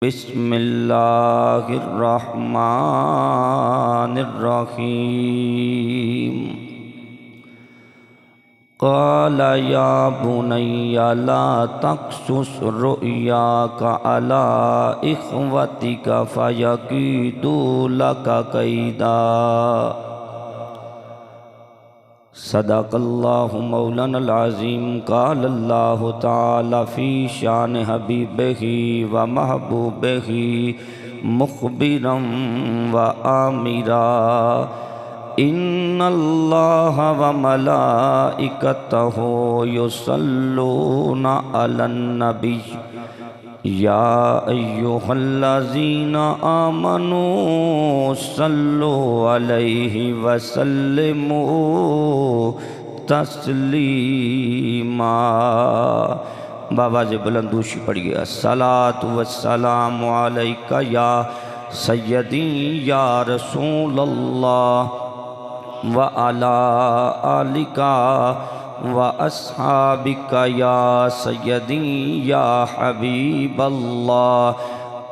बिस्मिल्लाहिर्रहमानिर्रहीम। क़ाल या बुनय्या ला तक़्सुस रुअयाका अला इख़्वतिका फ़यकीदू लका कैदा। सदक़ल्लाहु मौलानल अज़ीम। क़ालल्लाहु तआला फ़ी शान हबीबिही व महबूबिही मुख़बिरन व आमिरा। इन्नल्लाह व मलाइकतहु युसल्लूना अलन नबी या अय्युहल्लज़ीना आमनू सल्लु अलैहि वसल्लिमू तस्लीमा। बाबा जी बुलंदूशी पढ़िए। अस्सलातु वस्सलामु अलैका या सय्यदी या रसूलल्लाह व अला आलिका व अस्हाबिका या सय्यदी या हबीबल्लाह।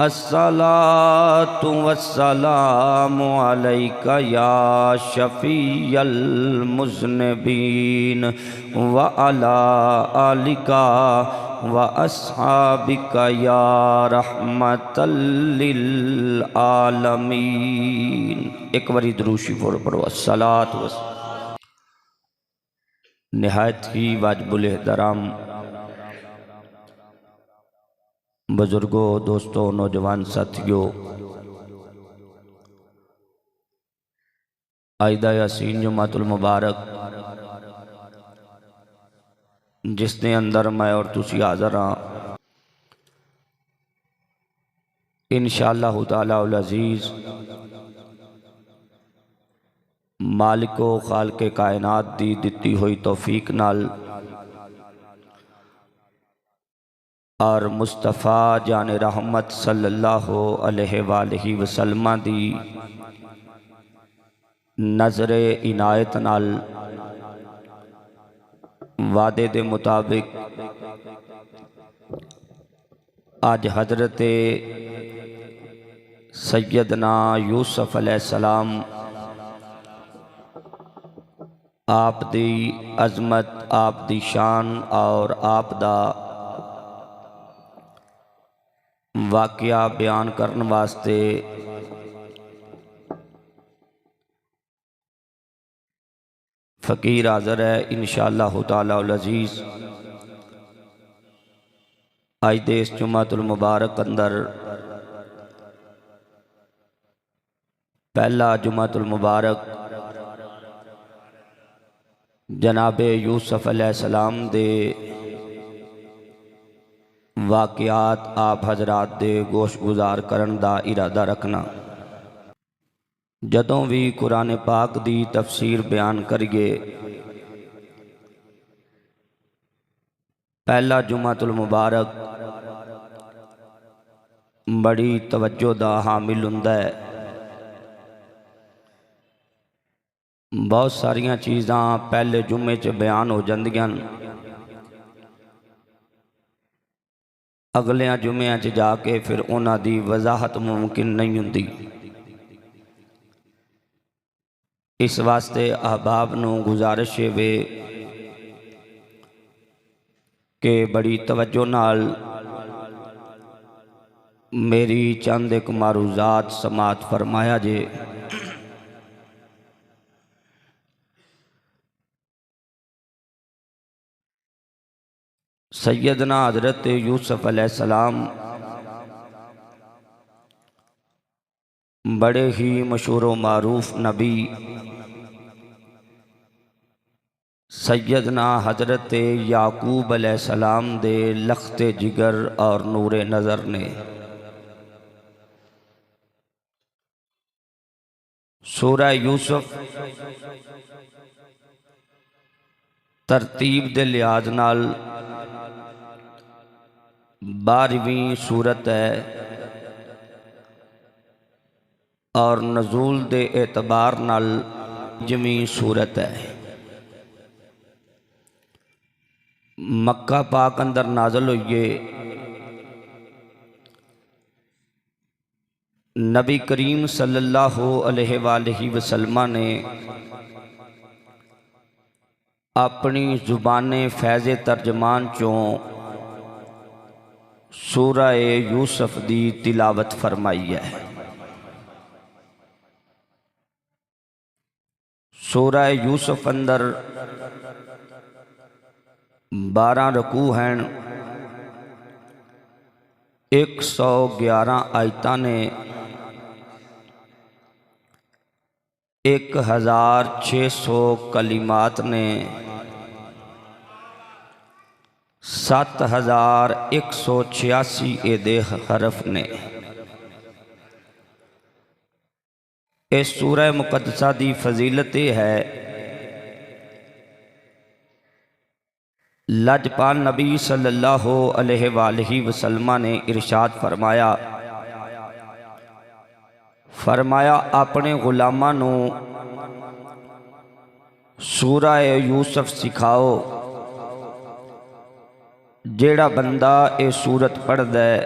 अस्सलातु वस्सलामु अलैका या शफ़ीअल मुज़निबीन व अला आलिका व अस्हाबिका या रहमतल लिल आलमीन। एक बारी दुरूद शरीफ पढ़ो। अस्सलातु वस्सलाम। निहायत ही वाजिबुल एहतराम बुजुर्गों, दोस्तों, नौजवान साथियों, आइदा यासीन जुमातुल मुबारक जिसने अंदर मैं और तुसी हाज़र हाँ, इंशाअल्लाह ताला उल अज़ीज़ मालिको खालिक़े कायनात दी दिती हुई तौफीक नाल और मुस्तफ़ा जान रहमत सल्लल्लाहु अलैहि वालैहि वसल्लम दी नज़रे इनायत नाल वादे दे मुताबिक आज हज़रत सैयदना यूसुफ अलैहिस्सलाम आप दी अज़मत, आप दी शान और आप दा वाक़या बयान करने वास्ते फ़कीर हाज़र है। इंशाअल्लाह ताला उल अज़ीज़ आज दे इस जुमातुल मुबारक अंदर पहला जुमातुल मुबारक जनाबे यूसुफ अलैहिस्सलाम दे वाक़यात आप हजरात दे गोश गुजार करन दा इरादा रखना। जदों भी कुरान पाक दी तफसीर बयान करिए पहला जुमातुल मुबारक बड़ी तवज्जो दा हामिल हुंदा है। बहुत सारियां चीज़ां पहले जुम्मे च बयान हो जांदियां, अगलियां जुम्मियां च जाके फिर उन्हां दी वजाहत मुमकिन नहीं हुंदी। इस वास्ते अहबाब नूं गुजारिश वे कि बड़ी तवज्जो नाल मेरी चंद एक मारूजात समात फरमाया जे। सैयदना हज़रत यूसुफ अलैहिस्सलाम बड़े ही मशहूर व मारूफ नबी सैयदना हज़रत याकूब अलैहिस्सलाम दे लख्ते जिगर और नूरे नज़र ने सूरह यूसुफ तरतीब दे लिहाज नाल 12वीं सूरत है और नज़ूल दे एतबार नाल 5वीं सूरत है। मक्का पाक अंदर नाजल हुई नबी करीम सल्लल्लाहु अलैहि वसल्लम ने अपनी ज़ुबाने फैज़े तर्जमान चों सूरा यूसुफ दी तिलावत फरमाई है। सूरा यूसुफ अंदर 12 रकू हैं, 111 आयतां ने, 1600 कलिमात ने, 7186 एदे हरफ ने। इस सूरह मुकद्दसा दी फजीलत है, लजपाल नबी सल्लल्लाहु अलैहि वसल्लम ने इरशाद फरमाया अपने गुलामां नू सूरा यूसुफ सिखाओ। जेड़ा बंदा ये सूरत पढ़दा है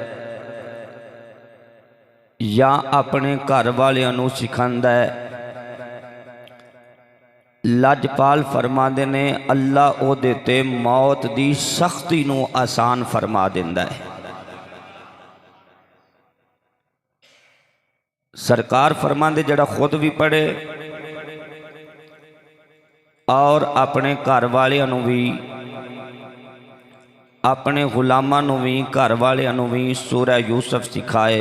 या अपने घर वालियां नू सिखांदा है, लजपाल फरमाते ने अल्लाह ओहदे ते मौत दी सख्ती नू आसान फरमा दिंदा है। सरकार फरमाते जेड़ा खुद भी पढ़े और अपने घर वालियां नू भी, अपने गुलामां नू भी, घर वालियां नू भी सूरा यूसुफ सिखाए,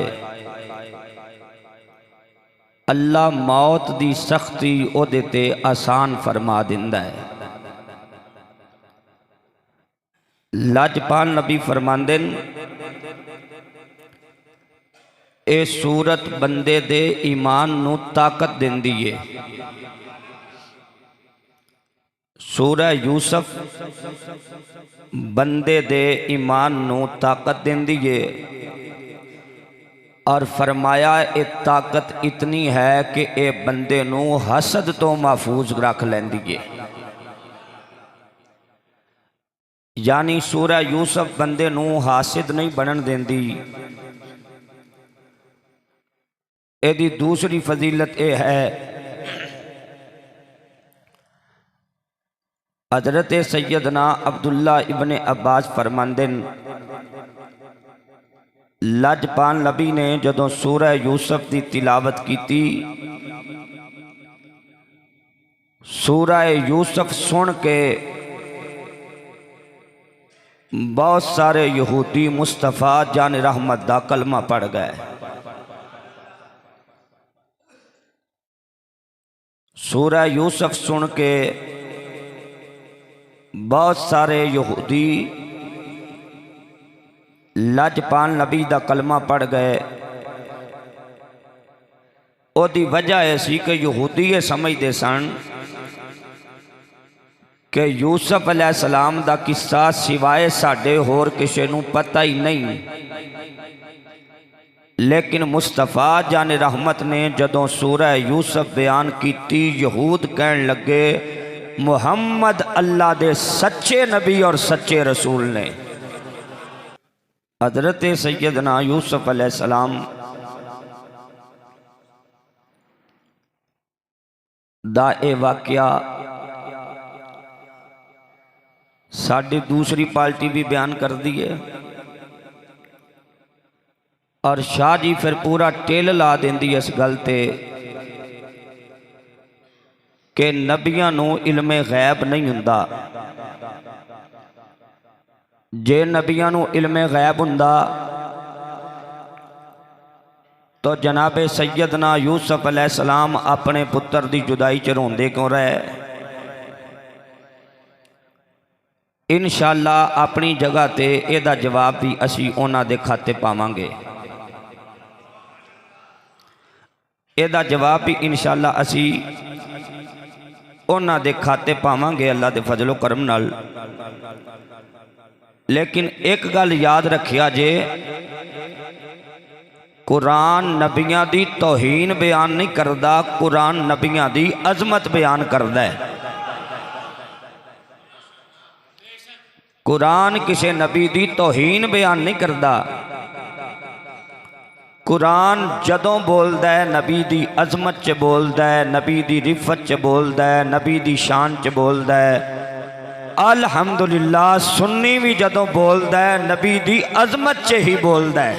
अल्लाह मौत दी सख्ती ओहदे ते आसान फरमा दिंदा है। लजपाल नबी फरमांदे ए सूरत बंदे दे ईमान नू ताकत दिंदी है। सूरा यूसुफ बंदे दे ईमान नू ताकत दिंदी है और फरमाया ये ताकत इतनी है कि ये बंदे नू हसद तो महफूज रख लैंदी है। यानी सूरा यूसुफ बंदे नू हासिद नहीं बनन देंदी। एदी दूसरी फजीलत यह है, हजरत सैयदना अब्दुल्ला इब्ने अब्बास फरमांदे लजपाल नबी ने जदों सूरा यूसुफ की तिलावत की, सूरा यूसुफ सुन के बहुत सारे यहूदी मुस्तफा जान रहमत दा कलमा पढ़ गए। सूरा यूसुफ सुन के बहुत सारे यहूदी लजपाल नबी दा कलमा पढ़ गए। ओदी वजह ऐसी कि यहूदी ये समझते सन कि यूसुफ अलैहिस्सलाम दा किस्सा सिवाए साडे होर किसी नू पता ही नहीं। लेकिन मुस्तफा जाने रहमत ने जदों सूरह यूसुफ बयान की, यहूद कहन लगे मुहम्मद अल्लाह दे सच्चे नबी और सच्चे रसूल ने। हजरत सैयदना यूसुफ अलैहिस्सलाम दा ए वाक़या साड़ी दूसरी पार्टी भी बयान कर दी है और शाह जी फिर पूरा टेल ला देंदी इस गल ते कि नबियां नू इल्मे गैब नहीं हुंदा। जे नबियां नू इल्मे गैब हुंदा तो जनाबे सैयदना यूसुफ अलैहिस्सलाम अपने पुत्र की जुदाई च रोंदे क्यों रहे। इंशाअल्लाह अपनी जगह ते एदा जवाब भी असी उन्हां दे खाते पावांगे। एदा जवाब भी इंशाअल्लाह असी उन्हां दे खाते पावांगे अल्लाह दे फजलो करम नाल। लेकिन एक गल याद रखिया जे, कुरान नबियां दी तौहीन बयान नहीं करदा, कुरान नबियां दी अजमत बयान करदा है। कुरान किसी नबी दी तौहीन बयान नहीं करदा। कुरान जदों बोलदा है नबी दी अजमत च बोलदा है, नबी दी रिफत च बोलदा है, नबी दी शान च बोलदा है। अल्हम्दुलिल्लाह सुन्नी भी जदों बोलदा है नबी दी अजमत च ही बोलदा है।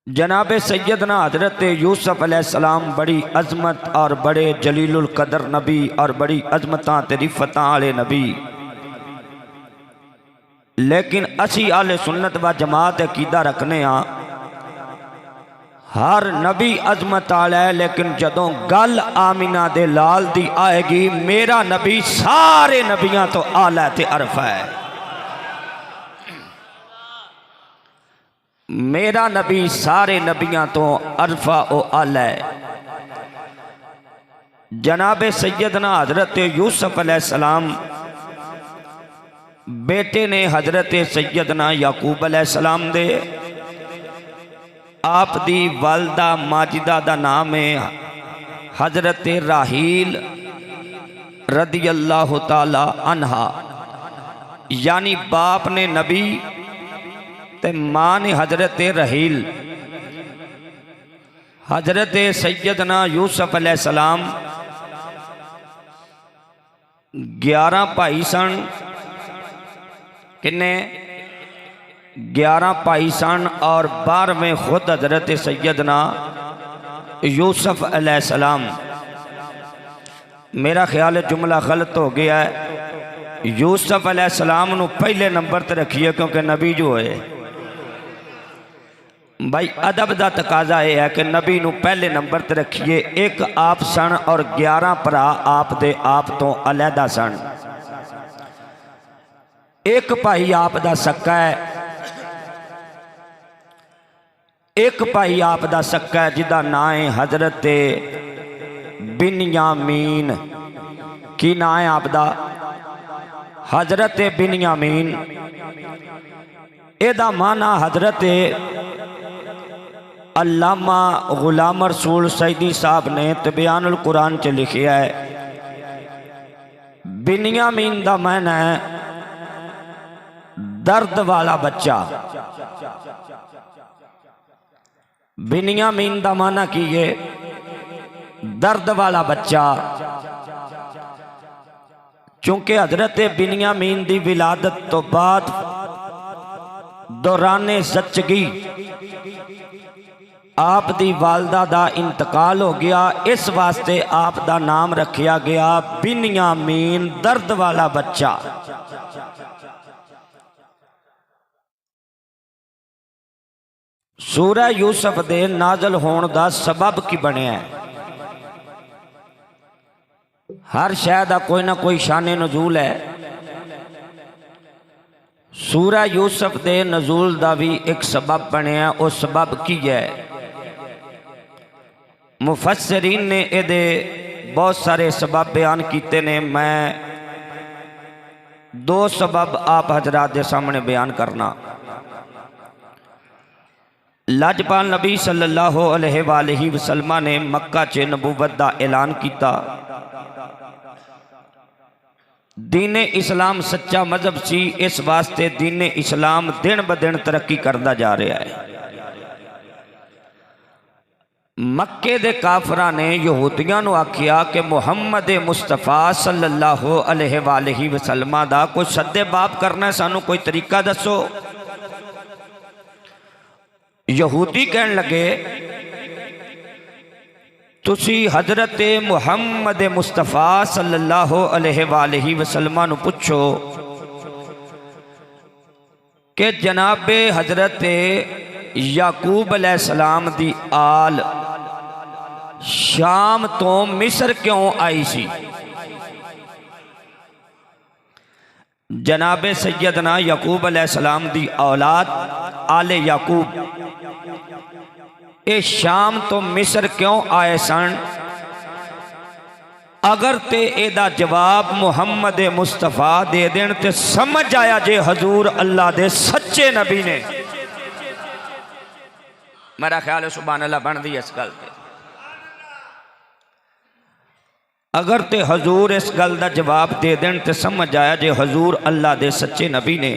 जनाब सैयदना हजरत यूसुफ अलैहिस्सलाम बड़ी अजमत और बड़े जलीलुल कदर नबी और बड़ी अजमतां ते रिफतां वाले नबी, लेकिन असी आले सुन्नत व जमात अकीदा रखने हाँ हर नबी अजमत वाला है, लेकिन जदों गल आमिना दे लाल दी आएगी मेरा नबी सारे नबियां तो आला ते अरफा है। मेरा नबी सारे नबियां तो अरफा ओ आला है। जनाब सैयदना हजरत यूसुफ अलैहिस्सलाम बेटे ने हजरत सैयदना याकूब अलैहिस्सलाम दे। आप दी वालदा माजिदा दा नाम है हजरत राहील रदी अल्लाह ताला अन्हा, यानी बाप ने नबी ते मां ने हजरत रहील। हजरत सैयदना यूसुफ अलैहिस्सलाम 11 भाई सन। किन्ने 11 भाई सन और 12वें खुद हजरत सैयदना यूसुफ अलैहिस्सलाम। मेरा ख्याल है जुमला गलत हो गया है। यूसुफ अलैहिस्सलाम नू पहले नंबर पर रखिए क्योंकि नबी जो है भाई अदब का तकाजा यह है कि नबी नू पहले नंबर पर रखिए। एक आप सन और 11 भरा आप दे आप तो अलहदा सन। एक भाई आप दा सक्का है, एक भाई आप दा सक्का है जिदा नाम है हजरत बिन्यामीन। की नाम है आप दा? हजरत बिन्यामीन। एदा माना हजरत अल्लामा गुलाम रसूल सईदी साहब ने तिबयानुल कुरान च लिखिया है, बिन्यामीन दा माना है दर्द वाला बच्चा। बिन्यामीन दा माना की ये दर्द वाला बच्चा। चूंकि हजरत बिन्यामीन दी विलादत तो बाद दौराने ज़च्चगी आप दी वालदा दा इंतकाल हो गया, इस वास्ते आप दा नाम रखा गया बिन्यामीन, दर्द वाला बच्चा। सूरह यूसुफ दे नाजल होने का सबब की बनया है? हर शय का कोई ना कोई शान नजूल है। सूरह यूसुफ दे नजूल का भी एक सबब बनया, वो सबब की है? मुफस्सिरीन ने एदे बहुत सारे सबब बयान किए ने। मैं 2 सबब आप हजरात के सामने बयान करना। लजपाल नबी सल्लल्लाहु अलैहि वसल्लम ने मक्का च नबूवत का ऐलान किया। दीने इस्लाम सच्चा मजहब सी, इस वास्ते दीने इस्लाम दिन ब दिन तरक्की करता जा रहा है। मक्के दे काफरा ने यहूदियों को आखिया कि मुहम्मद मुस्तफा सल्लल्लाहु अलैहि वसल्लम का कोई सद्दे बाप करना, सानू कोई तरीका दसो। यहूदी कहन लगे तुसी हजरत मुहम्मद मुस्तफा सल्लल्लाहु अलैहि वसल्लम नू पुछो कि जनाबे हजरत याकूब अलैहिस्सलाम दी आल शाम तो मिस्र क्यों आई सी? जनाबे सैयदना याकूब अलैहिस्सलाम दी औलाद आले याकूब ये शाम तो मिस्र क्यों आए सन? अगर ते एदा जवाब मुहम्मद मुस्तफा दे देन ते समझ आया जे हजूर अल्लाह दे सच्चे नबी ने। मेरा ख्याल है सुभान अल्लाह बन दी इस गल ते। अगर ते हजूर इस गल का जवाब दे देन ते समझ आया जे हजूर अल्लाह दे सच्चे नबी ने।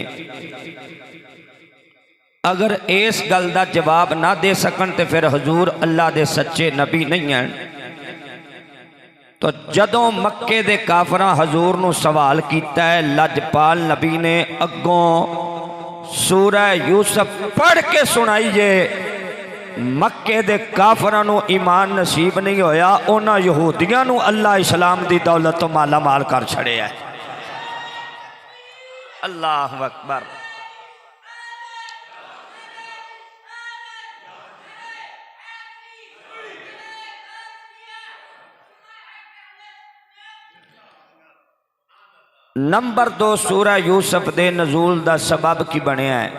अगर इस गल का जवाब ना दे सकन तो फिर हजूर अल्लाह के सच्चे नबी नहीं हैं। तो जदों मक्के दे काफरां हजूर नूं सवाल किया है, लजपाल नबी ने अगों सूरह यूसुफ पढ़ के सुनाइए। मक्के दे काफरां नूं ईमान नसीब नहीं होया, उन्हां यहूदियां नूं अल्लाह इस्लाम दी दौलत तो माला माल कर छड़िया है। अल्लाह अकबर। नंबर 2 सूरह यूसुफ दे नज़ूल दा सबब की बनया है।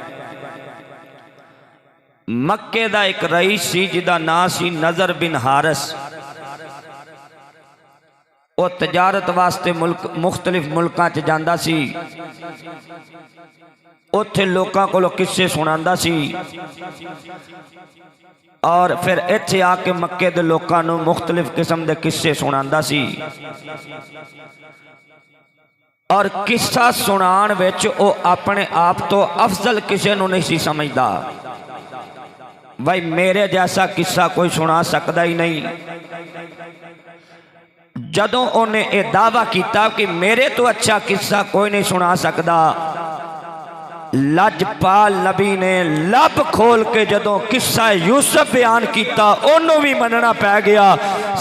मक्के दा एक रईस सी जिदा नाम सी नज़र बिन हारिस। वो तजारत वास्ते मुख्तलिफ मुल्कां च जांदा सी, उत्थे लोकां कोलों किस्से सुणांदा सी और फिर इत्थे आके मक्के दे लोकां नूं मुख्तलिफ किस्म दे किस्से सुणांदा सी। और किस्सा सुनाण विच वो अपने आप तो अफजल किसी नूं नहीं सी समझदा। भाई मेरे जैसा किस्सा कोई सुना सकता ही नहीं। जदों उन्हें यह दावा किया कि मेरे तो अच्छा किस्सा कोई नहीं सुना सकता, लजपाल नबी ने लब खोल के जदों किस्सा यूसुफ बयान किया, उन्होंने भी मनना पै गया।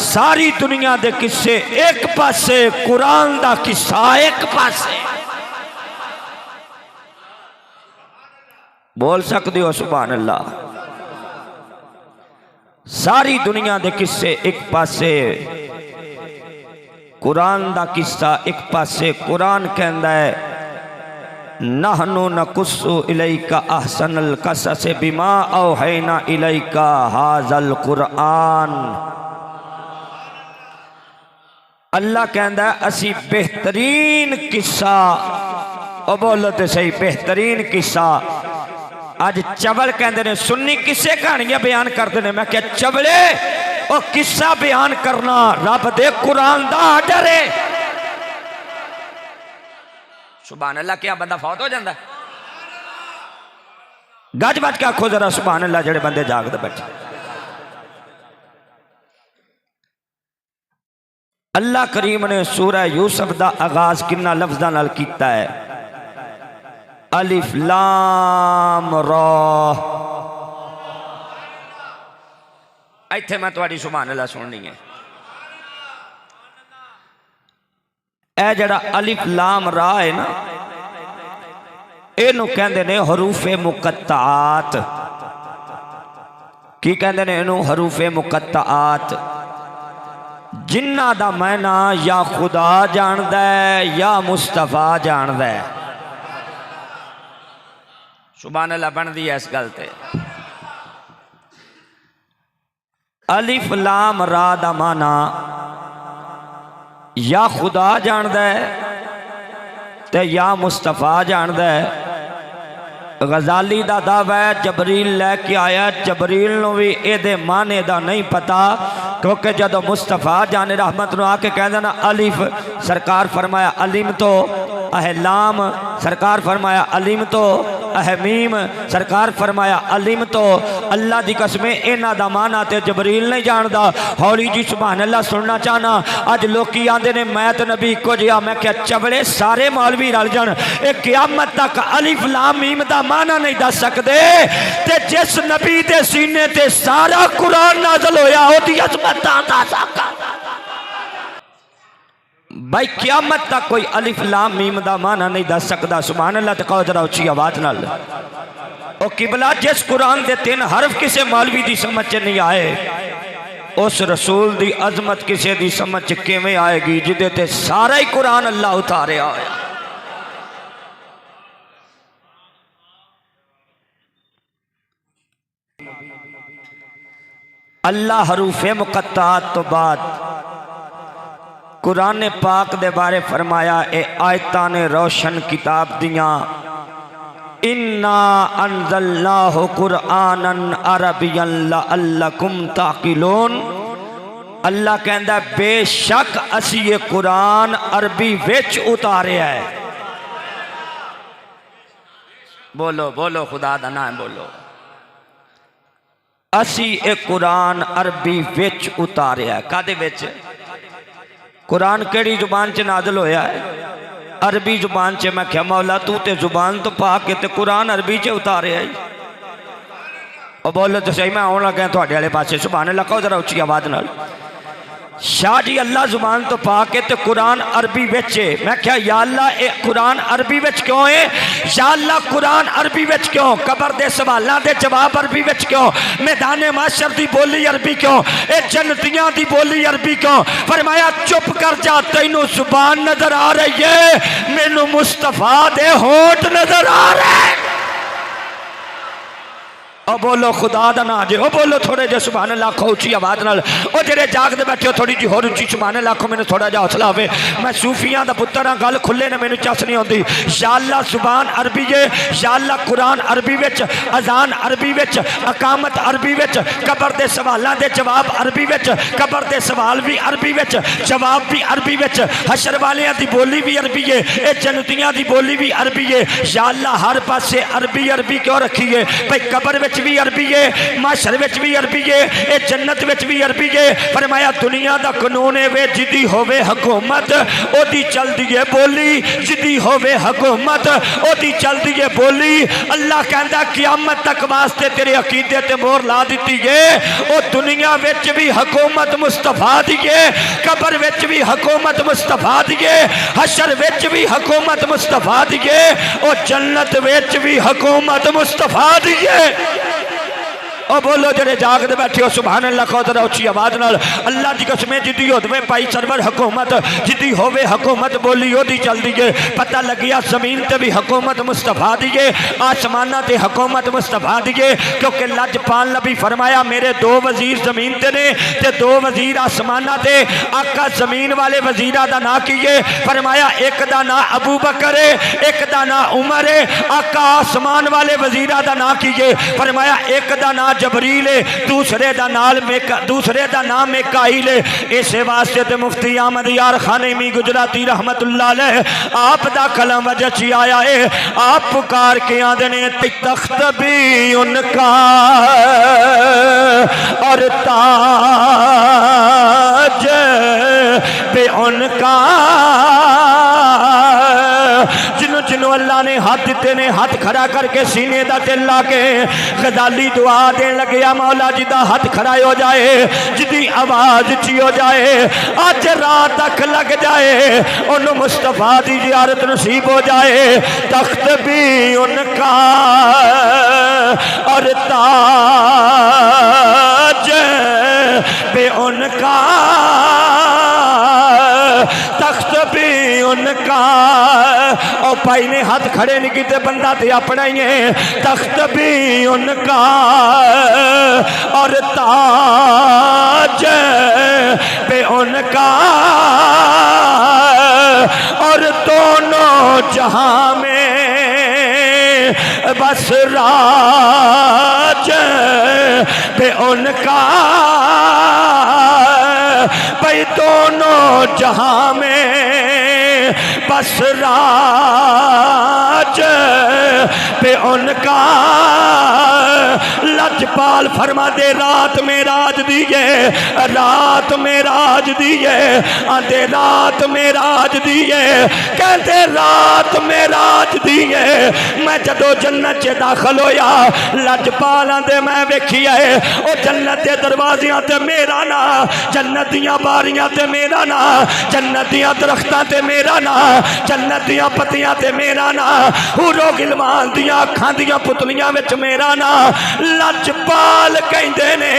सारी दुनिया के किस्से एक पासे, कुरान का किस्सा एक पासे। बोल सकते हो सुभान अल्लाह। सारी दुनिया के किस्से एक पासे, कुरान का किस्सा एक पासे। कुरान कहता है नहनु नकुस्सु इलैका अहसनल कसस बिमा औहैना इलैका हाज़ल कुरान। अल्लाह कहता है असी बेहतरीन किस्सा, और बोलो तो सही, बेहतरीन किस्सा। अज चवल कहते हैं सुन्नी किस्से कहानियां बयान करते हैं। मैं क्या चवले, और किस्सा बयान करना रब दे कुरान दा आर्डर है। सुभान अल्लाह। क्या बंदा फौत हो जाता? गज बज के आखो जरा सुभान अल्लाह जेड़े बंदे जागते बैठे। अल्लाह करीम ने सूरह यूसुफ दा आगाज किन्ना लफ्ज़ां नाल कीता है, अलिफ लाम रा। इत्थे मैं तुहाडी सुभान अल्लाह सुननी है। ए जड़ा अलिफ लाम रा है ना, इनू कहंदे ने हरूफे मुकत्तात। की कहंदे ने इनू? हरूफे मुकत्तात। जिन्ना दा मैना या खुदा जानदा है या मुस्तफा जानदा है। सुभान अल्लाह बनदी है इस गल ते। अलिफ लाम रा दा माना या खुदा जानदा है ते या मुस्तफा जानदा है। गजाली दा दावा है जबरील लैके आया, जबरील नूं भी एदे माने दा नहीं पता, क्योंकि जदों मुस्तफा जाने रहमत नूं आके कहंदा ना अलिफ, सरकार फरमाया अलिम तो, अहलाम सरकार फरमाया अलिम तो, अहमीम सरकार फरमाया अलिम तो। अल्लाह दी कसमें इन्हां दा माना ते जबरील नहीं जानदा। हौली जी सुभान अल्लाह सुनना चाहना। अज लोकी आंदे ने मैं तो नबी इको जिहा। मैं क्या चवड़े सारे मौलवी रल जान, एक क़यामत तक अलिफ लाम मीम दा माना नहीं दस सकते। ते जिस नबी दे सीने ते सारा कुरान नाज़िल होया ओदी अज़मत दा अंदाज़ा कर। भाई क़यामत तक कोई अलिफ लाम मीम दा माना नहीं दस सकता। सुभान अल्लाह। ते कहो जरा उच्ची आवाज नाल, ओ किबला जिस कुरान दे 3 हरफ किसे मौलवी दी समझ च नहीं आए, उस रसूल दी अजमत किसे दी समझ च किवें आएगी जिदे ते सारा ही कुरान अल्लाह उतारिया होया। अल्लाह हरूफे मुकत्तात तो बाद कुरान पाक दे बारे फरमाया, ए आयतां ने रोशन किताब दियां। इन्ना अंज़लनाहु कुरआनन अरबियन लअल्लकुम ताक़िलून। अल्लाह कहंदा बेशक असी ये कुरान अरबी विच उतारिया है। बोलो बोलो खुदा दा नाम बोलो। असी एक कुरान अरबी विच उतारिया। कादे विच? कुरान केड़ी जुबान च नाज़िल होया है? अरबी जुबान च। मैं क्या मौला तू ते जुबान तो पा के ते कुरान अरबी च उतारिया है। और बोलो तो सही, मैं आने लगा थोड़े वाले पासे। सुभान अल्लाह कहो जरा उच्ची आवाज नाल। शाह जी अल्लाह जुबान तो पा के ते कुरान अरबी विच है। मैं क्या या अल्लाह ए कुरान अरबी विच क्यों है? या अल्लाह कुरान अरबी विच क्यों? कबर दे सवालों दे जवाब अरबी विच क्यों? मैदान माशर दी बोली अरबी क्यों? ए जन्नतियां दी बोली अरबी क्यों? फरमाया चुप कर जा, तैनू जुबान नजर आ रही है, मैनू मुस्तफा दे होठ नजर आ रहे। ओ बोलो खुदा दा ना जे। ओ बोलो थोड़े जे सुभान अल्लाह खो उच्ची आवाज नाल। ओ जेड़े जागदे बैठे हो थोड़ी जी होर उच्ची सुभान अल्लाह खो। मैनू थोड़ा जा हौसला होवे। मैं सूफियां दा पुत्तर हां, गल खुले ने मैनू चस नहीं आउंदी। या अल्लाह जुबान अरबी है, या अल्लाह कुरान अरबी विच, अजान अरबी विच, अकामत अरबी विच, कबर दे सवालां दे जवाब अरबी विच, कबर दे सवाल भी अरबी विच, जवाब भी अरबी विच, हशर वालियां दी बोली भी अरबी है, ए जन्नतियां दी बोली भी अरबी है। या अल्लाह हर पासे अरबी अरबी क्यों रखी है? भाई कबर विच भी अरबी है, माशर विच भी अरबी है, ए जन्नत विच भी अरबी है। फरमाया दुनिया दा कानून है वे जिदी होवे हुकूमत ओदी चलदी है बोली, जिदी होवे हुकूमत ओदी चलदी है बोली। अल्लाह कहंदा क़यामत तक वास्ते तेरे अकीदे ते मोहर ला दित्ती है। ओ दुनिया विच भी हुकूमत मुस्तफा दी है, कबर विच भी हुकूमत मुस्तफा दी है, हशर विच भी हुकूमत मुस्तफा दी है, ओ जन्नत विच भी हुकूमत मुस्तफा दी है। ओ बोलो जेड़े जागदे बैठे हो सुभान अल्लाह कहो जरा उच्ची आवाज नाल। अल्लाह दी कसम जिद्दी होवे पाई सरवर हुकूमत, जिद्दी होवे हुकूमत बोली ओदी चलदी है। पता लगिया जमीन ते भी हुकूमत मुस्तफा दी है, आसमाना ते हुकूमत मुस्तफा दी है। क्योंकि लजपाल नबी फरमाया मेरे दो वजीर जमीन ते ने ते दो वजीर आसमाना ते। आका जमीन वाले वजीरा दा ना की है? फरमाया एक दा ना अबू बकर है, एक दा ना उमर है। आका आसमान वाले वजीरा दा ना की है? फरमाया एक दा ना जबरील है, दूसरे दा नाम मिकाईल है। इस वास्ते ते मुफ्ती अहमद यार खानेमी गुजराती रहमतुल्लाह अलैह आप दा कलम वजह आया है। आप पुकार के आंदे ने तख्त भी उनका और ताज भी उनका। जिन्हों जिन्हों अल्लाह ने हाथ दिते ने हाथ खड़ा करके सीने दा दिल ला के गजाली दुआ देन लगे मौला जिदा हाथ खड़ा हो जाए, जिदी आवाज ची हो जाए, अज रात तक लग जाए, उन्होंने मुस्तफा दी जियारत नसीब हो जाए। तख्त भी उनका और ताज भी उनका, तख्त भी उनका। और भाई ने हाथ खड़े नहीं किते, बंदा तो अपना ही है। तख्त भी उनका और ताज भी उनका, और दोनों जहां में बस राज भी उनका। भाई दोनों जहां में बस राज पे उनका। लजपाल फरमा दे रात में राज दिए, रात में राज दिए, आंदे रात में राज दिए, कहते रात में राज दिए। मैं जदों जन्नत च दाखिल होया लजपाल आंदे मैं वेखिया ओ जन्नत के दरवाजियां ते मेरा ना, जन्नत दियां बारियां ते मेरा ना, जन्नत दियां दरख्तां ते मेरा ना, जन्नत दियां पत्तियां ते मेरा ना, हुरो गिलमान दियां अखां दियां पुतलियां विच मेरा ना। लजपाल कहंदे ने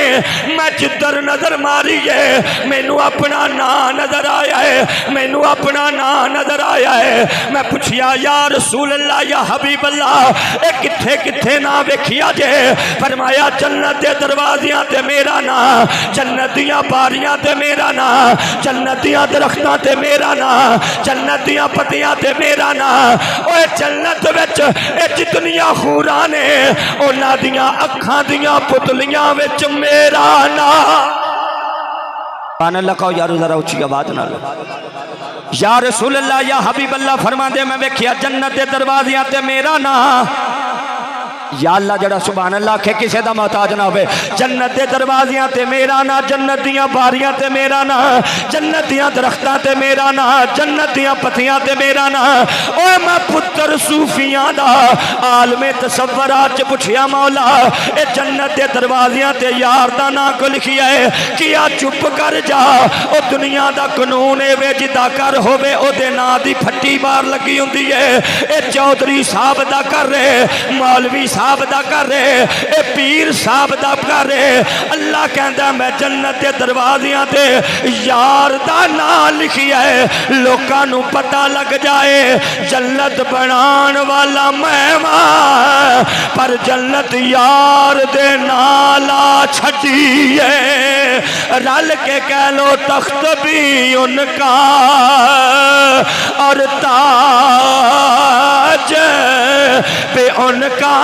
मैं जिधर नजर मारी है मैनू अपना ना नजर आया है, मैनू अपना ना नजर आया है। मैं पूछिया या रसूल अल्लाह या हबीब अल्लाह ए किथे किथे ना वेखिया जे? फरमाया जन्नत दे दरवाजियां ते मेरा ना, जन्नत दियां बारियां ते मेरा ना, जन्नत दियां दरख्तां ते मेरा ना, जन्नत दियां पत्तियां ते मेरा ना। ओए जन्नत विच ए जितनियां खूरां ने उन्हां दियां अखां दियां पुतलियां विच मेरा ना। पान अल्लाह कहो यारो जरा उच्ची आवाज नाल। या रसूल अल्लाह या हबीब अल्लाह फरमांदे मैं वेखिया जन्नत दे दरवाजियां ते मेरा ना, या अल्लाह जड़ा सुभान अल्लाह आखे किसी का मोहताज ना हो। जन्नत के दरवाजियां ते मेरा ना, जन्नत दियां बारियां ते मेरा ना, जन्नत दियां दरख्तां ते मेरा ना, जन्नत दियां पत्तियां ते मेरा ना। ओ मैं पुत्र सूफियां दा आलमे तसव्वुरात च पुछया मौला ए जन्नत के दरवाजियां ते यार दा ना को लिखिया है किया चुप कर जा। ओ दुनिया दा कानून है वे जिदा कर होवे ओदे ना दी फट्टी मार लगी हुंदी है। ए चौधरी साहब दा कर रहे, मौलवी साहब दा कर रहे, ए पीर साहब दा कर रहे। अल्लाह कहता मैं जन्नत के दरवाजियां ते यार दा ना लिखिया है लोकां नू पता लग जाए जन्नत बनान वाला मैं वां, पर जन्नत यार दे नाल छड़ी है। रल के कह लो तख्त भी उनका और ताज पे उनका।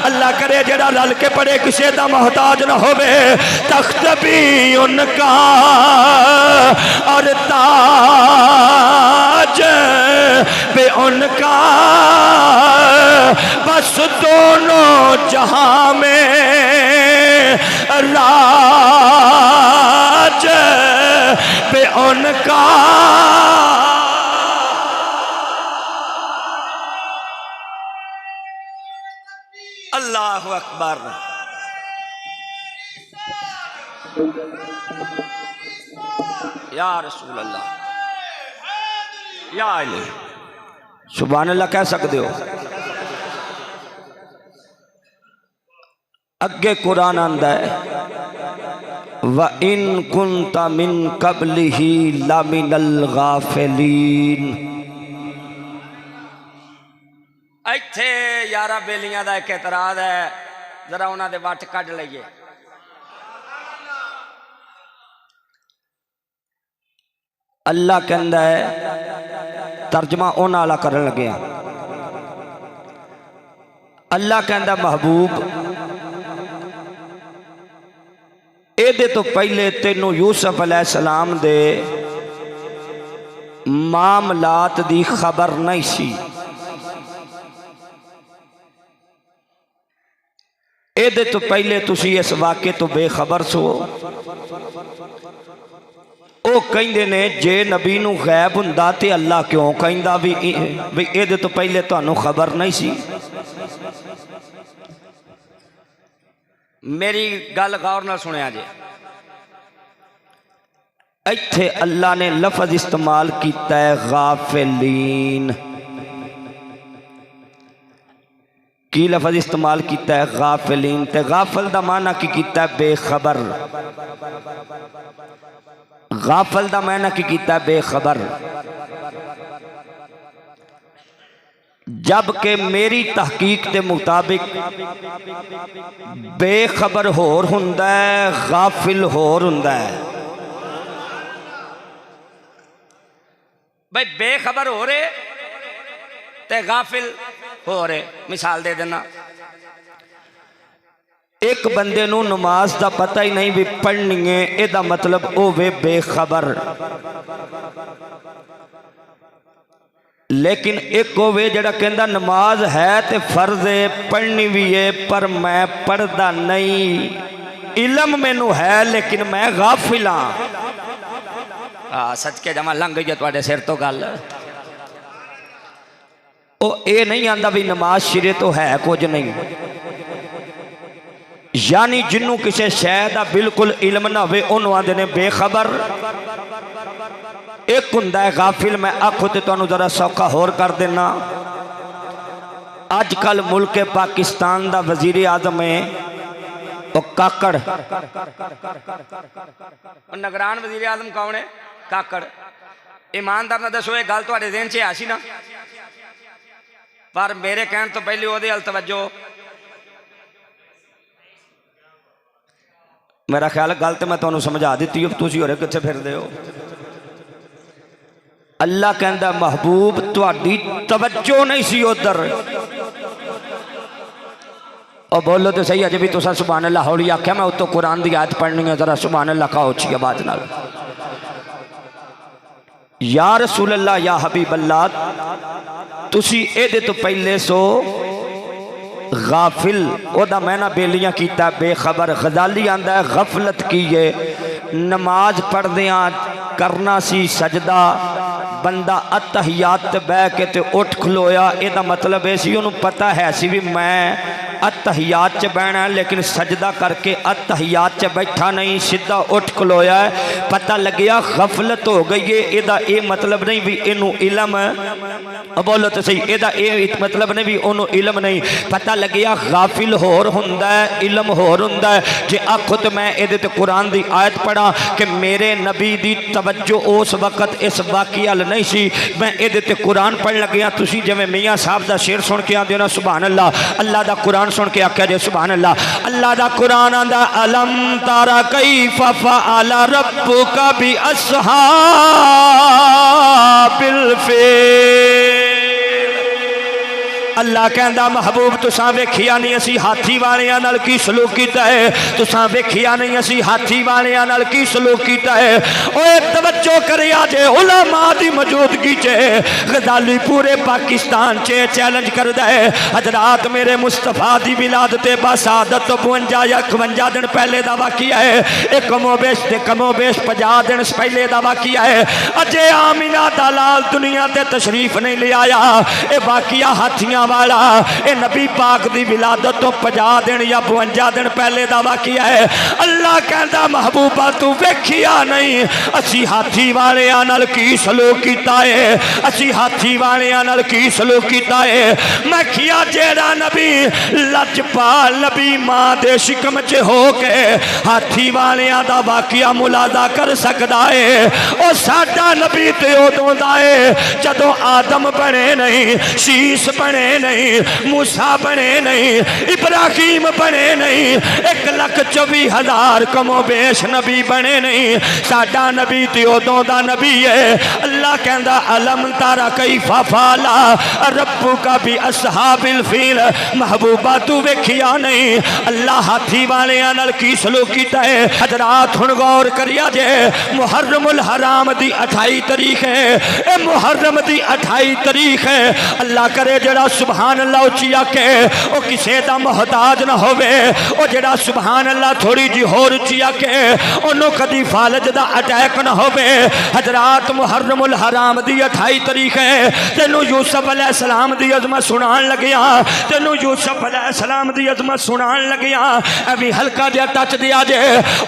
अल्लाह करे जड़ा रल के पड़े किसी का मोहताज ना होवे। तख्त भी उनका और ताज पे उनका। बस दोनों जहां में राज पे उनका। अल्लाहु अकबर। या रसूल अल्लाह, या अली सुभान अल्लाह कह सकते हो। अगे कुरान आंदा है व इन कुंता मिन कबलिही लामिनल गाफिलीन। इत्थे यारा बेलियां दा एक एतराज है, जरा उन्हां दे वट कढ लईए। अल्लाह कहंदा है तर्जमा उन्हां वाला करन लगे। अल्लाह कहंदा महबूब एदे तो पहले तेनू यूसुफ अलैहिस्सलाम दे मामलात दी खबर नहीं सी। एदे तो पहले तुसी इस वाक़े तो बेखबर सो। ओ कहंदे ने जे नबी नू गैब हुंदा ते अल्लाह क्यों कहंदा भी एदे तो पहले तुहानू खबर नहीं सी। मेरी गल गौर नाल सुनिया जे। इत्थे अल्लाह ने लफज इस्तेमाल किया है गाफिलीन। की लफज इस्तेमाल किया है गाफिलीन। ते गाफिल दा माना की किया है बेखबर। गाफिल दा माना की किया है बेखबर। जबकि मेरी तहकीक के मुताबिक बेखबर होर हुंदा है, गाफिल होर हुंदा है। भाई बेखबर हो रहे ते गाफिल हो रहे। मिसाल दे देना, एक बंदे नू नमाज का पता ही नहीं भी पढ़नी है, एदा मतलब ओ वे बेखबर। लेकिन एक होवे जड़ा कहंदा नमाज है ते फर्ज है, पढ़नी भी है, पर मैं पढ़दा नहीं। इलम मैनू है लेकिन मैं गाफिल हाँ। सच के जमा लंघ गई है तुहाडे सिर तो गल। ओ ये नहीं आंदा भी नमाज सिरे तो है कुछ नहीं। यानी जिन्हों किसी शय का बिल्कुल इल्म ना हो उन्होंने आंदे ने बेखबर। एक हुंदा है गाफिल। मैं आखो तो तुहानू जरा सौखा होर कर देना। अजकल मुल्क पाकिस्तान का वजीर आजम है वो काकड़। निगरान वजीर आजम कौन है? काकड़। ईमानदार ना दसो ये गल तुहाडे ज़हन च आ सी ना? पर मेरे कहने तो पहले वो हल तवज्जो। मेरा ख्याल गल तो मैं तुहानू समझा दी हो, तुसीं होरे कित्थे फिरदे हो। अल्लाह कहंदा महबूब तुहाडी तवज्जो नहीं सी उधर। और बोलो तो सही अजे भी तुसा सुभान अल्लाह हौली आख्या। मैं उत्तों कुरान की आयत पढ़नी है, जरा सुभान अल्लाह कहो अच्छी आवाज नाल। या रसूल अल्लाह या हबीब अल्लाह तुसी एदे तो पहले सो गाफिल ओदा मैना बेलियां कीता बेखबर। गजाली आंदा है गफलत की है नमाज पढ़दियां करना सी सजदा बंदा अतहियात बह के ते उठ खलोया एदा मतलब है सी उन्होंने पता है सी भी मैं अतहियात च बहना है लेकिन सजदा करके अतहियात च बैठा नहीं सीधा उठ खलोया है। पता लग्या गफलत हो गई है एदा ये मतलब नहीं भी इनू इलम बोलो तो सही एदा ये मतलब नहीं भी ओनू इलम नहीं। पता लग्या गाफिल होर हुंदा है इलम होर हुंदा है। जे आखो तो मैं ये कुरान की आयत पढ़ा कि मेरे नबी की तवज्जो उस वक्त इस वाक़े अल नहीं सी मैं ये कुरान पढ़ लग्या तुसी जिवें मियाँ साहब का शेर सुन के आते हो ना सुभान अल्लाह अल्लाह का कुरान सुन के आख्या जे सुभान अल्लाह। अल्लाह का कुरान आंदा अलम तारा कैफ़ फ़अल रब्बुका बि अस्हाबिल फील। अल्लाह कहता महबूब तुसां वेखिया नहीं असी हाथी वालियां नाल की सलूक कीता है तुसां वेखिया नहीं असी हाथी वालियां नाल की सलूक कीता है। ओए तवज्जो करिया जे उलमा दी मौजूदगी च गजाली पूरे पाकिस्तान च चैलेंज करदा है हजरात मेरे मुस्तफा दी विलादत बसादत 52 या 51 दिन पहले दा वाकिया है। एक कमोबेश ते कमोबेश 50 दिन पहले दा वाकिया है। अजे आमिना दा लाल दुनिया ते तशरीफ नहीं ले आया ए वाकिया हाथियां वाला ए नबी पाक दी विलादत तो 50 दिन या 52 दिन पहले दा वाकिया है। अल्लाह कहता महबूबा तू वेखिया नहीं असी हाथी वालियां नाल की सलूक कीता है असी हाथी वालियां नाल की सलूक कीता है। मैं किया जेड़ा नबी लजपाल नबी मां दे शिकम च हो के हाथी वालियां दा वाकिया मुलादा कर सकदा है ओ साडा नबी ते उदों दा है जदों आदम बने नहीं शीश बने नहीं मूसा बने नहीं इब्राहिम बने नहीं 1,24,000 कमोबेश नबी बने नहीं साडा नबी ते उदों दा नबी है। अल्लाह कहंदा अलम तारा कैफ़ फ़अल रब्बुका बि अस्हाबिल फील। महबूबा तू वेखिया नहीं अल्लाह हाथी वालियां नाल की सलूक कीता है। हजरात हुण गौर करिया जे मुहर्रमुल हराम दी 28 तारीख है ए मुहर्रम दी 28 तारीख है। अल्लाह करे जड़ा सुभान अल्लाह उची आके वो किसी का मोहताज ना होवे ओ जड़ा सुभान अल्लाह थोड़ी जी होर उची आके ओनू कदी फालज दा अटैक ना होवे। हजरात मुहर्रमुल हराम दी 28 तारीख है तेनू यूसुफ अलैहिस्सलाम दी अजमत सुनान लगिया तेनू यूसुफ अलैहिस्सलाम दी अजमत सुनान लगिया अभी हल्का जिहा टच दिया जे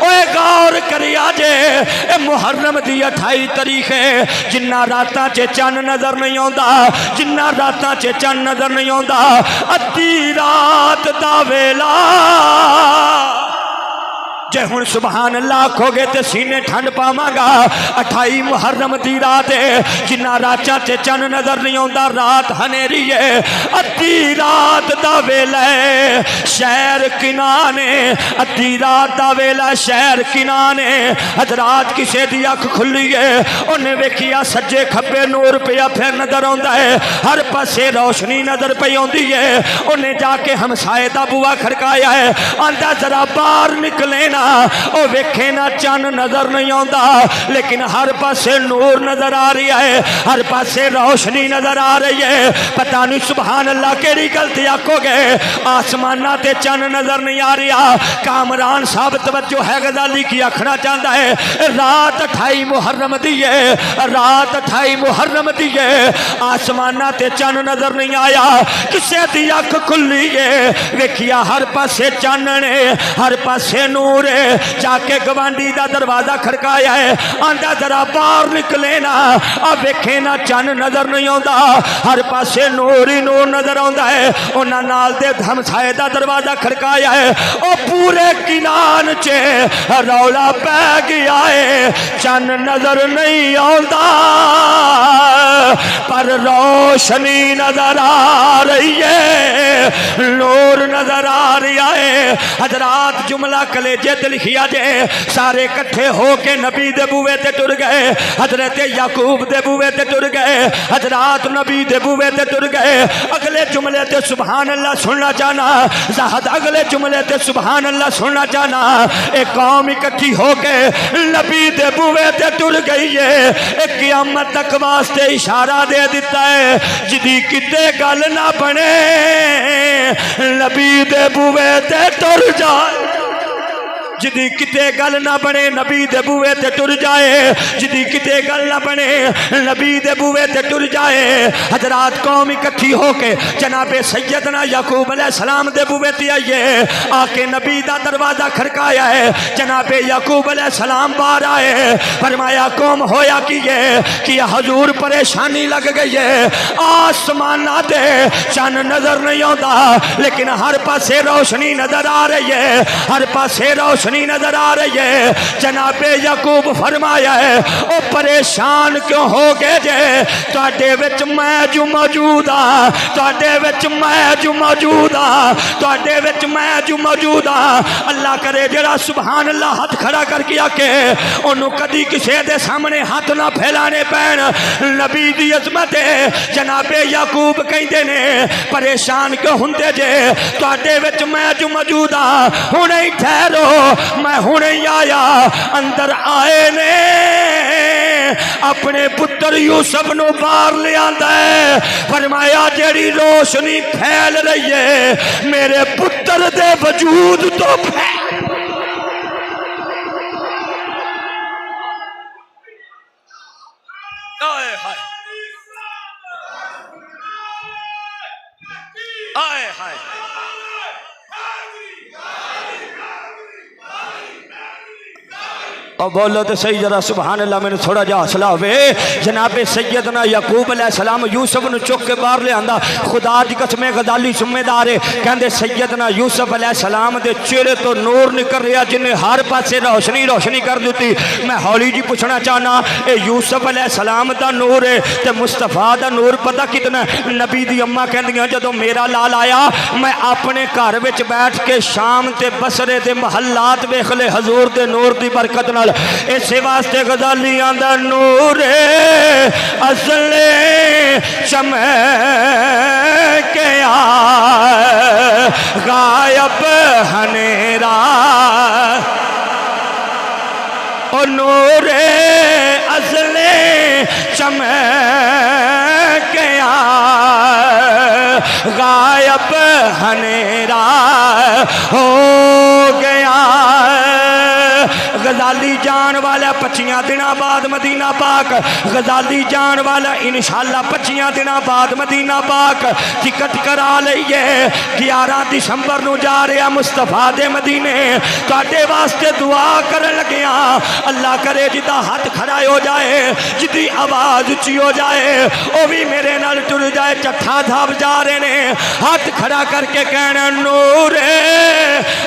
ओए गौर करिया जे ए मुहर्रम दी 28 तारीख है। जिन्ना रातां च चन्न नजर नहीं आउंदा जिन्ना रातां च चन्न नजर नहीं आउंदा अद्धी रात दा वेला जे हुण सुभान अल्लाह आखोगे तो सीने ठंड पावांगा। 28 मुहर्रम दी रात है जिन्ना रातां च चन्न नजर नहीं आउंदा रात हनेरी है अद्धी रात दा वेला है शहर किनाने अद्धी रात दा वेला शहर किनाने। हजरात किसे दी अख खुली है उन्हें वेखिया सज्जे खब्बे नूर पिया फिर नजर आउंदा है हर पासे रोशनी नजर पई आउंदी है। उन्हें जाके हमसाए दा बुआ खड़काया है आंदा जरा बाहर निकले ना ओ वेखे ना चन्न नजर नहीं आउंदा लेकिन हर पासे नूर नजर आ रही है हर पासे रोशनी नजर आ रही है। पता नहीं सुभान अल्लाह केड़ी गलती आखोगे आसमाना ते चन्न नजर नहीं आ रहा। कामरान साहब तवज्जो है गजाली की आखना चाहता है रात 28 मुहर्रम दी है रात 28 मुहर्रम दी है आसमाना ते चन्न नजर नहीं आया किसे दी अख खुली है वेखिया हर पासे चानने हर पासे नूर जाके गवांडी का दरवाजा खड़काया है आंदा जरा बाहर निकले ना आ वेखे ना चन्न नजर नहीं आउंदा हर पासे नूर ही नूर नजर आउंदा है। उन्हां नाल दे हमसाए दा दरवाजा खड़काया है ओ पूरे किनान च रौला पै गया है चन्न नजर नहीं आउंदा पर रोशनी नजर आ रही है नूर नजर आ रहा है। हजरात जुमला कलेजे लिखिया जे सारे इकट्ठे हो के नबी दे बूहे ते टुर गए। हजरत याकूब दे बूहे ते टुर गए, हजरात नबी दे बूहे ते टुर गए। अगले जुमले ते सुभान अल्लाह सुनना चाहना, ज़ाहद अगले जुमले ते सुभान अल्लाह सुनना चाहना। एक कौम इकट्ठी हो के नबी दे बूहे ते टुर गई है। एक क़यामत तक वास्ते इशारा दे दिता है, जिदी किते गल ना बने नबी दे बूहे ते टुर जाए। जिदी किते गल ना बने नबी दे बूहे ते टुर जाए, जिदी किते गल ना बने नबी दे बूहे ते टुर जाए। हजरात कौम इकट्ठी होके जनाबे सैयदना याकूब अलैहिस्सलाम दे बूहे ते आइए। आके नबी दा दरवाजा खड़काया है, जनाबे याकूब अलैहिस्सलाम बाहर आए। फरमाया कौम होया की है कि हजूर परेशानी लग गई है, आसमाना दे चन नजर नहीं आता लेकिन हर पासे रोशनी नजर आ रही है, हर पासे रोशनी नजर आ रही है। जनाबे याकूब फरमाया है ओ परेशान क्यों हो गए जे, तुहाडे विच मैं जो मौजूद हाँ, तुहाडे विच मैं जो मौजूद हाँ, तुहाडे विच मैं जो मौजूद हाँ। अल्लाह करे जेड़ा सुभान अल्लाह हाथ खड़ा करके आके ओनू कदी किसी दे सामने हाथ ना फैलाने पैण। नबी दी अजमत है। जनाबे याकूब कहंदे ने परेशान क्यों हुंदे जे, तुहाडे विच मैं जो मौजूद हाँ, हुणे ही ठहरो मैं हुणे ही आया। अंदर आए ने अपने पुत्र यूसुफ नू बाहर ले आंदा है। फरमाया जेड़ी रोशनी फैल रही है मेरे पुत्र दे वजूद तो फैल। आए हाय आए हाय और बोलो तो सही जरा सुभान अल्लाह। मैंने थोड़ा जा हौसला होवे। जनाबे सैयदना याकूब अलैहिस्सलाम यूसुफ ने चुक के बाहर ले आंदा। खुदा दी कसम गजाली जिम्मेदार है। कहंदे सैयदना यूसुफ अलैहिस्सलाम दे चेहरे तो नूर निकल रहा जिन्हें हर पासे रोशनी रोशनी कर दी। मैं हौली जी पूछना चाहना ये यूसुफ अलैहिस्सलाम दा नूर है ते मुस्तफा दा नूर पता कितना। नबी दी अम्मा कहंदियां जदों मेरा लाल आया मैं अपने घर विच बैठ के शाम ते बसरे दे महल्लात वेख ले हजूर दे नूर दी बरकत नाल। इसे वास्ते गजालियां दा नूर असले चमक गायब हनेरा ओ नूर असले चमक गायब हनेरा हो गया। गजाली जान वाला 25 दिनों बाद मदीना पाक, गजाली जान वाला इंशाअल्लाह 25 दिनों बाद मदीना पाक टिकट करा लीए। 11 दिसंबर नू जा रहा मुस्तफा दे मदीने। तुहाडे वास्ते दुआ करन लगिया अल्लाह करे जिदा हाथ खड़ा हो जाए, जिदी आवाज उची हो जाए वो भी मेरे नाल टुर जाए। चट्ठा धाब जा रहे ने हाथ खड़ा करके कहना नूर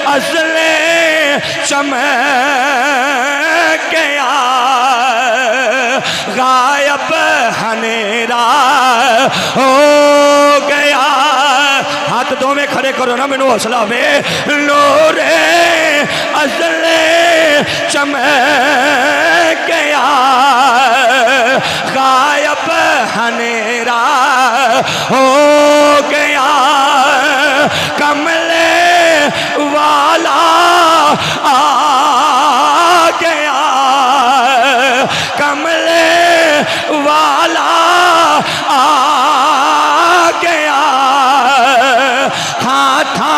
असले चमक गायब हनेरा हो गया। हाथ दो में खड़े करो ना मैनू हौसला में। नूर असले चमक गायब हनेरा हो गया। कमले वाला आ गया, कमले वाला आ गया। था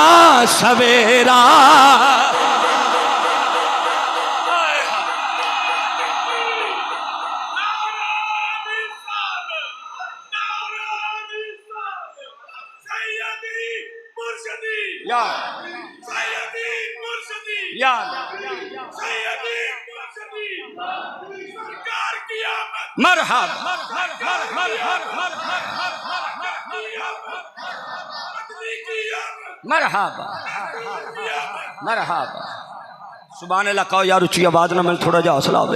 सवेरा मरहब मरहबा मरहबा। सुभान अल्लाह कहो यार उच्ची आवाज ना, मैं थोड़ा जा हौसला हो।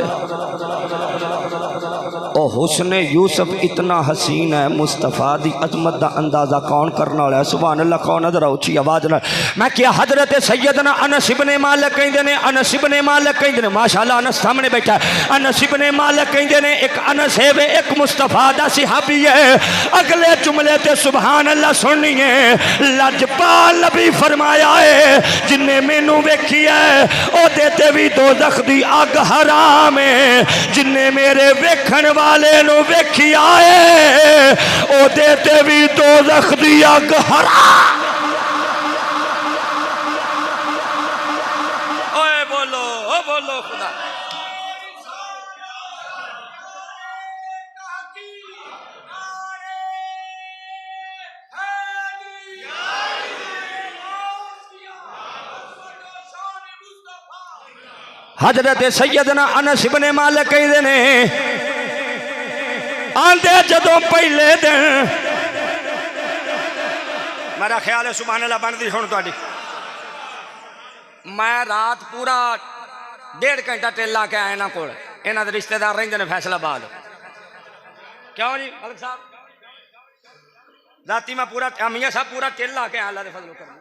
ओ हुस्न यूसुफ इतना हसीन है, मुस्तफा दी अजमत दा अंदाजा कौन करने वाला है? सुभान अल्लाह। कौन नजर उची आवाज ना मैं क्या हजरत सैयदना अनस इब्ने मालिक कहंदे ने, अनस इब्ने मालिक कहंदे ने, माशाअल्लाह अनस सामने बैठा है। अनस इब्ने मालिक कहंदे ने एक अनस है वे एक मुस्तफा दा सहाबी है। अगले जुमले ते सुभान अल्लाह सुनिए, लजपाल नबी फरमाया है जिन्ने मैनू वेखी है ओदे ते भी दोज़ख दी अग हराम है, जिन्ने मेरे वेखण वाले नू वेखी आए ओदे ते भी दोज़ख दी अग हराम। ओए बोलो, ओ बोलो खुदा। हजरत सैयदना अनस इब्ने मालिक कहते ने आंदे जदों पहले दिन, मेरा ख्याल है सुभान अल्लाह बनती सुन तुहाडी, मैं रात पूरा 1.5 घंटा टेल ला के आया इन्हां कोल। इन्हां दे रिश्तेदार रहिंदे ने फैसलाबाद। क्यों जी मलिक साहब? राती मैं पूरा मियां साहब पूरा टेल ला के आया। अल्लाह दे फजल करम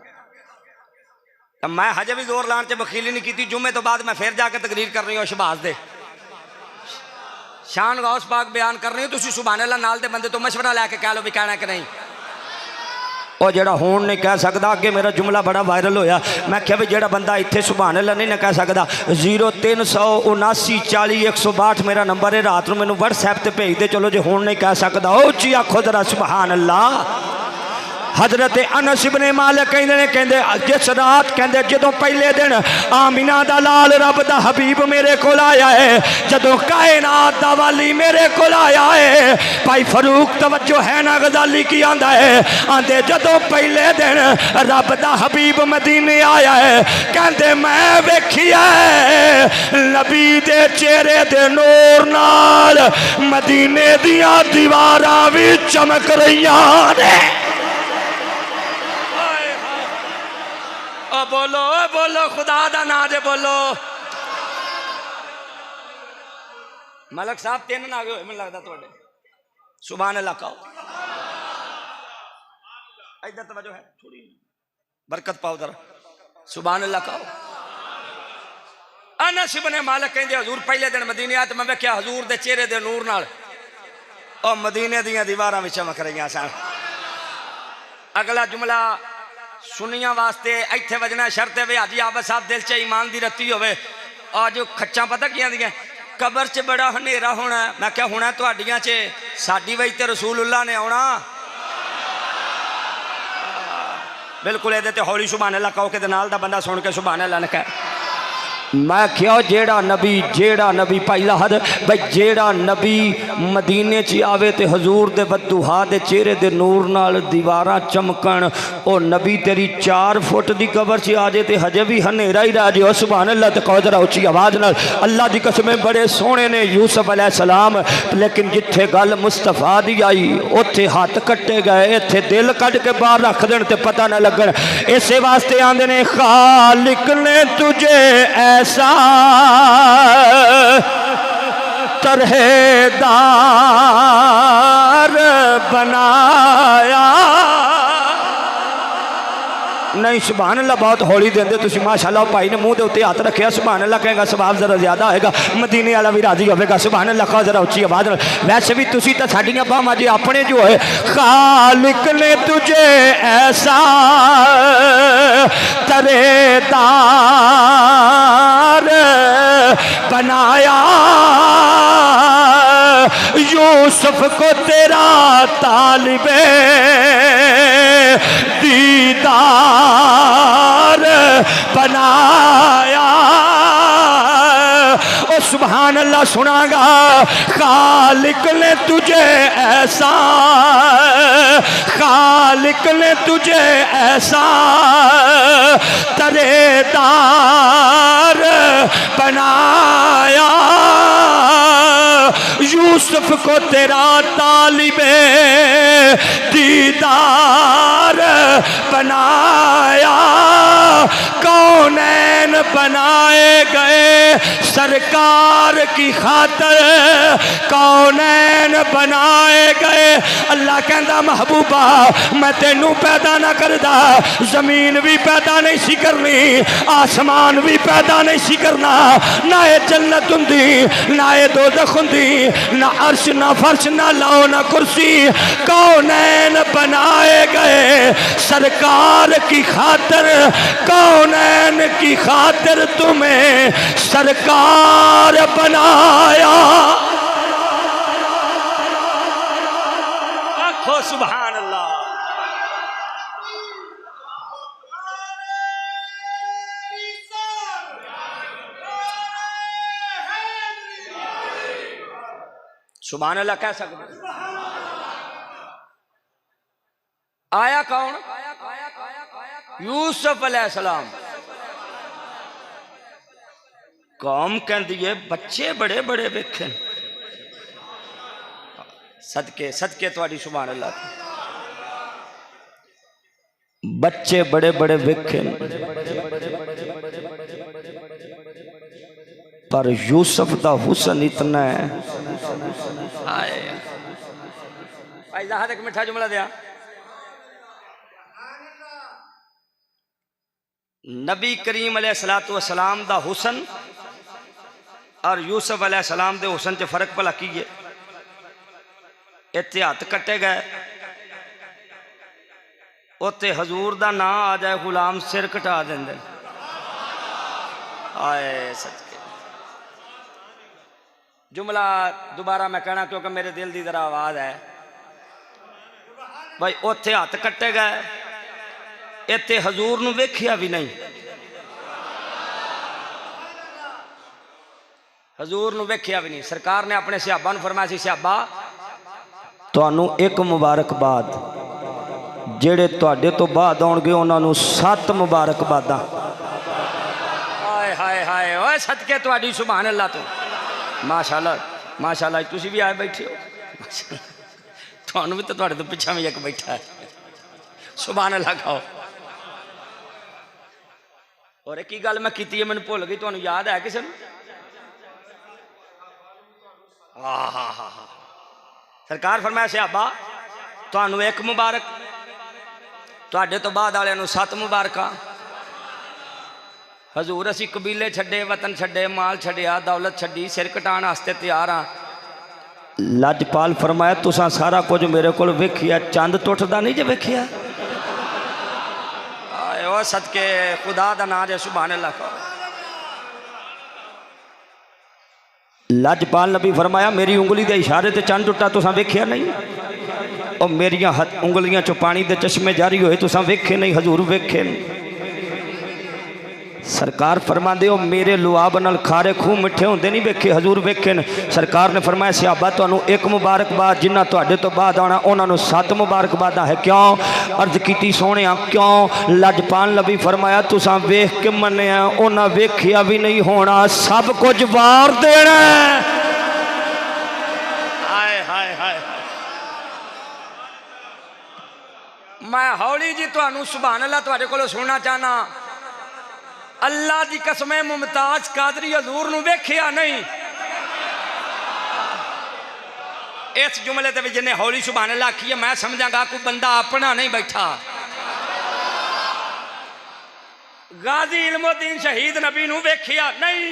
मैं हजे भी जोर लाने से बखीली नहीं की। जुम्मे तो बाद मैं फिर जाके तकरीर कर रही हूँ शहबाज दे शान गौस पाक बयान कर रही हूँ। तुसी सुभान अल्लाह नाल दे बंदे तो मशवरा लैके कह लो भी कहना कि नहीं। और जड़ा हुण नहीं कह सकता, अगे मेरा जुमला बड़ा वायरल होया। मैं क्या भी जेड़ा बंदा इत्थे सुभान अल्लाह नहीं ना कह सकता, 0379400162 मेरा नंबर है। रात को मैनू व्हाट्सएप ते भेज दे चलो जे हुण नहीं कह सकता। ओ जी आखो जरा सुभान अल्लाह। हजरत अनस इब्ने मालिक कहंदे जिस रात कहंदे जदों पहले दिन आमिना दा लाल रब दा हबीब मेरे कोल आया है, जदों कायनात दा वाली मेरे कोल आया है। भाई फरूक तवज्जो है ना गजाली की आंदा है, आंदे जदों पहले दिन रब दा हबीब मदीने आया है, कहंदे मैं वेखिया नबी दे चेहरे दे नूर नाल मदीने दियां दीवारां भी चमक रहीआं ने। बोलो बोलो खुदा दा ना जे बोलो। मलक साहब 3 ना गए हो मैं लगता थोड़े। सुभान अल्लाह कहो, इधर तवज्जो है थोड़ी बरकत पाओ जरा। सुभान अल्लाह कहो। अनस इब्ने मालिक कहंदे हजूर पहले दिन मदीने आए तो मैं वेख्या हजूर दे चेहरे दे नूर नाल और मदीने दियां दीवारां विच चमक रहीआं सन। अगला जुमला सुनिया वास्ते इत्थे वजना शर्त है हाजी आबद साहब दिल च ईमान दी रत्ती होवे। और जो खच्चा पता कियां दियां कबर च बड़ा हनेरा होना। मैं क्या होना तुहाडियां च साडी वही ते रसूलुल्लाह ने आउणा। बिल्कुल ये ते हौली सुभान अल्लाह कहो कि नाल दा बंदा सुन के सुभान अल्लाह ने कहे। मैं क्या जेड़ा नबी पहला हद भाई जेड़ा नबी मदीने च आवे ते हजूर दे बदुहा दे चेहरे दे नूर नाल दीवारां चमकन। ओ नबी तेरी 4 फुट दी कबर च आ जाए ते हजे भी हनेरा ही रह जाए। सुभान अल्लाह ते कहो जरा उच्ची आवाज नाल। अल्लाह दी कसम बड़े सोहने ने यूसुफ अलैहिस्सलाम, लेकिन जिथे गल मुस्तफा दी आई उत्थे हाथ कट्टे गए, इत्थे दिल कट के बाहर रख देन ते पता ना लगन। इसे वास्ते आंदे ने खालिक ने तुझे ऐसा तरहेदार बनाया। नहीं सुभान अल्लाह बहुत हौली देंदे तुसी माशाअल्लाह। भाई ने मुंह के उत्ते हाथ रखे सुभान अल्लाह कहेगा सवाब जरा ज्यादा होगा, मदीने वाला भी राजी होगा। सुभान अल्लाह का जरा उच्ची आवाज। वैसे भी तुसी तो साडियां बाहां जे अपने जो है खालिक ने तुझे ऐसा तरहेदार बनाया, यूसुफ को तेरा तालिबे दीदार बनाया। ओ सुभान अल्लाह सुनागा। खालिक ने तुझे ऐसा, खालिक ने तुझे ऐसा तरहेदार बनाया, यूसुफ को तेरा तालिबे दीदार बनाया। कौनैन बनाए गए सरकार की खातर कौनैन बनाए गए। अल्लाह कहता महबूबा मैं तेनू पैदा ना करदा, जमीन भी पैदा नहीं सी करनी, आसमान भी पैदा नहीं सी करना, ना ये जन्नत हुंदी ना ये दोज़ख हुंदी, ना अर्श ना फर्श ना लौ ना कुर्सी। कौनैन बनाए गए सरकार की खातिर, कौनैन की खातिर तुम्हें सरकार बनाया। आखो सुभान अल्लाह। सुभान अल्लाह कह सकते। आया कौन? यूसुफ अलैहिस्सलाम। कौम कहती है बच्चे बड़े बड़े वेखे, सदके सदके तुहाडी सुभान अल्लाह, बच्चे बड़े बड़े वेखे, पर यूसुफ का हुसन इतना है। एक मिठा जुमला दिया। नबी करीम अलैहिस्सलातु वस्सलाम दा हुसन और यूसुफ अलैहिस्सलाम दे हुसन च फर्क भला की है? इत्थे हथ कट्टे गए, उत्ते हजूर दा नाम आ जाए गुलाम सिर कटा देंदे। आए सदके। जुमला दोबारा मैं कहना क्योंकि मेरे दिल की जरा आवाज है भाई। उत्थे हथ कट्टे गए, इत्थे हजूर नूं वेखिया भी नहीं, हजूर नूं वेखिया भी नहीं। सरकार ने अपने सहाबा नूं फरमाया सी, सहाबा तुहानूं एक मुबारकबाद, जेड़े तुहाडे तो बाद आउणगे उन्हां नूं 7 मुबारकबादां। हाय हाय हाय ओए सदके तुहाडी सुभान अल्लाह। तो माशाअल्लाह माशाअल्लाह तुसीं भी आए बैठे हो, तुहानूं भी तो तुहाडे तो पिछा भी एक बैठा है। सुभान अल्लाह खाओ। और एक ही गल मैं की है, मैनूं भुल गई, तुहानूं याद है किसी नूं? हाँ हाँ हाँ हाँ। सरकार फरमाया सहाबा तुहानूं एक मुबारक, तुहाडे तो बाद वालियां नूं 7 मुबारकां। हजूर असी कबीले छड्डे, वतन छड्डे, माल छड्डिया, दौलत छड्डी, सिर कटाण वास्ते तैयार हाँ। लजपाल फरमाया तुसां सारा कुछ मेरे कोल वेखिया, चंद टुटदा नहीं जे वेखिया। ओ सदके खुदा दा नाम जे सुभान अल्लाह कहो। लजपाल नबी फरमाया मेरी उंगली के इशारे ते चंद टुटा तुसां वेखिया नहीं? और मेरिया उंगलियां चो पानी दे चश्मे जारी होए तुसां वेखे नहीं? हजूर वेखे नहीं। सरकार फरमांदे हो मेरे लुआब नाल खारे खूह मिठे होंदे नहीं वेखे? हजूर वेखे ने। सरकार ने फरमाया सहाबा तुहानूं एक मुबारकबाद, जिन्ना तुहाडे तो बाद आना उन्हां नूं 7 मुबारकबादां है। क्यों? अर्ज कीती सोहणिया क्यों? लजपाल नबी फरमाया तुसां वेख के मन्निया, उन्हां वेखिया भी नहीं होना, सब कुछ वार देना। हाय हाय हाय। मैं हौली जी तुहानूं सुभान अल्लाह तुहाडे कोलों सुनना चाहना। अल्लाह की कसम मुमताज कादरी हजूर नूं वेखिया नहीं। इस जुमले ते जिन्हें हौली सुभान अल्लाह आखी है, मैं समझांगा कोई बंदा अपना नहीं बैठा। गाजी इल्मुद्दीन शहीद नबी नूं वेखिया नहीं।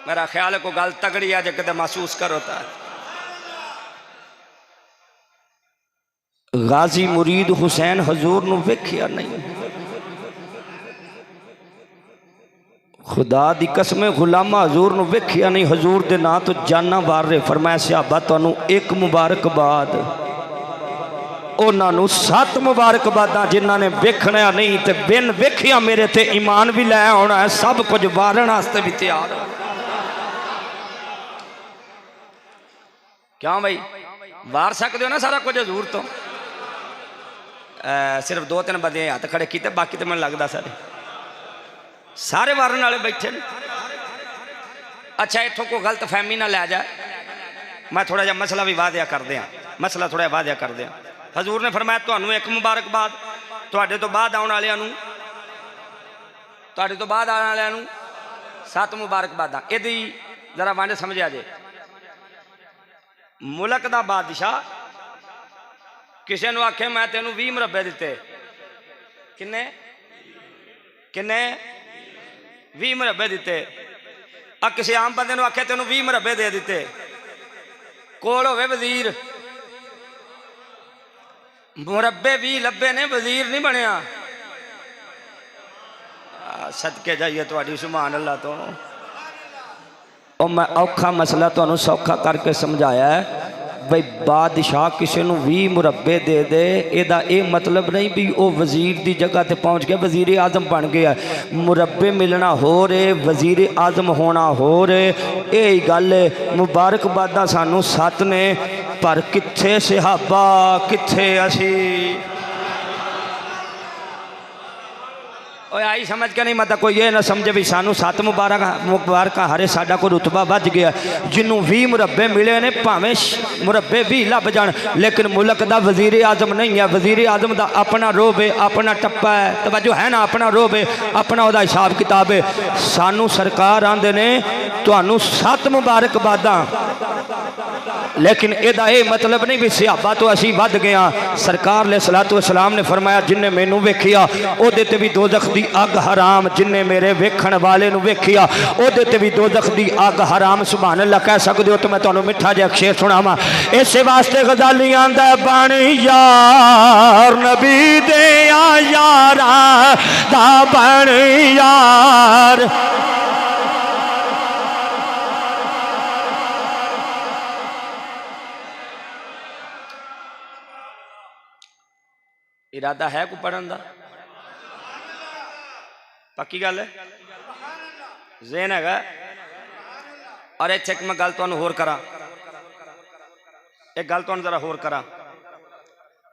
मेरा ख्याल है कोई गल तगड़ी है जो कदे महसूस करो। गाजी मुरीद हुसैन हजूर नूं वेखिया नहीं। खुदा दी कसम गुलामा हजूर नूं वेखिया नहीं। हजूर दे नां तो जाना वार रहे। फरमाया सहाबा तुहानूं एक मुबारकबाद, उन्हां नूं 7 मुबारकबादां जिन्हां ने वेखना नहीं ते बिन वेखिया मेरे ते ईमान भी लै आउणा है, सब कुछ वारन वास्ते भी तैयार हो। क्यों भाई वार सकते हो ना सारा कुछ हजूर तो? सिर्फ 2-3 बंदे हाथ खड़े किए, बाकी तो मैं लगता सारे वारन वाले बैठे ने। अच्छा इतों कोई गलत फहमी ना लै जाए, मैं थोड़ा जहा मसला भी वादिया कर दिया, मसला थोड़ा वादिया कर दिया। हजूर ने फरमाया तुहानूं एक मुबारकबाद, तुहाडे तो बाद आउण वालियां नूं तुहाडे तो बाद आने वालियां नूं 7 मुबारकबादां। इहदी जरा वंड समझिया जे। मुल्क दा बादशाह किसी नूं आखे मैं तेनू 20 मुरब्बे दिते, किन्ने किन्ने 20 मुरब्बे दिते। आ किसी आम बंदे नूं आखे तेनू 20 मुरब्बे दे दिते, कोल होवे वजीर, मुरब्बे 20 लब्बे ने, वजीर नहीं बनया। सदके जाइए तुहाडी सुभान अल्लाह तो। और मैं औखा मसला तुहानू सौखा करके समझाया है बई बादशाह किसी नूं 20 मुरब्बे दे दे, एदा ये मतलब नहीं भी वो वजीर की जगह ते पहुँच गया, वजीर आजम बन गया। मुरब्बे मिलना हो रहे, वजीर आजम होना हो रहे, यही गल है। मुबारकबादा सानू 7 ने, पर कित्थे सहाबा कित्थे असी। आई समझ के नहीं, मतलब कोई ये ना समझे भी सानू 7 मुबारक हरे साडा कोई रुतबा बच गया। जिन्हों 20 मुरब्बे मिले ने भावें मुरब्बे 20 लभ जान, लेकिन मुल्क का वजीर आजम नहीं है। वजीर आजम का अपना रोब है, अपना टप्पा है, तवज्जो है ना, अपना रोब है, अपना वह हिसाब किताब है। सानू सरकार आंदे ने तुहानू 7 मुबारकबादां, लेकिन यदा ये मतलब नहीं भी सहाबा तो असी वध गए। सरकार ने सलातो सलाम ने फरमाया जिन्हें मैनू वेखिया ओहदे ते भी दोजख दी अग हराम, जिन्हें मेरे वेखण वाले नू वेखिया ओहदे ते भी दोजख दी अग हराम। सुभान अल्लाह कह सकते हो तो मैं तुहानू मिठा जिहा शेर सुनावां। इस वास्ते गजाली आंदा बन यार नबी दे यारा दा बन यार। इरादा है को पढ़न का? पक्की गल है, ज़हन है। और इत्थे मैं गल तुहानू होर करा, एक गल तुहानू जरा होर करा।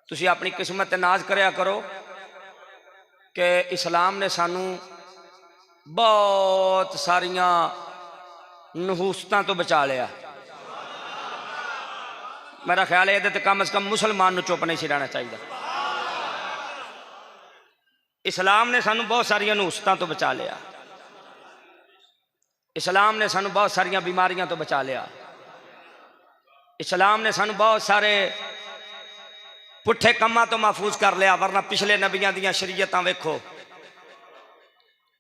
तुसी अपनी किस्मत ते नाज करया करो कि इस्लाम ने सानू बहुत सारिया नहूसतां तो बचा लिया। मेरा ख्याल है ये कम से कम मुसलमान नू चुप नहीं सी रहना चाहिए। इस्लाम ने सानू बहुत सारिया नहूसतां तो बचा लिया। इस्लाम ने सानू बहुत सारिया बीमारियां तो बचा लिया। इस्लाम ने सानू बहुत सारे पुठे कमां तो महफूज कर लिया। वरना पिछले नबियां दियां शरीयतां वेखो,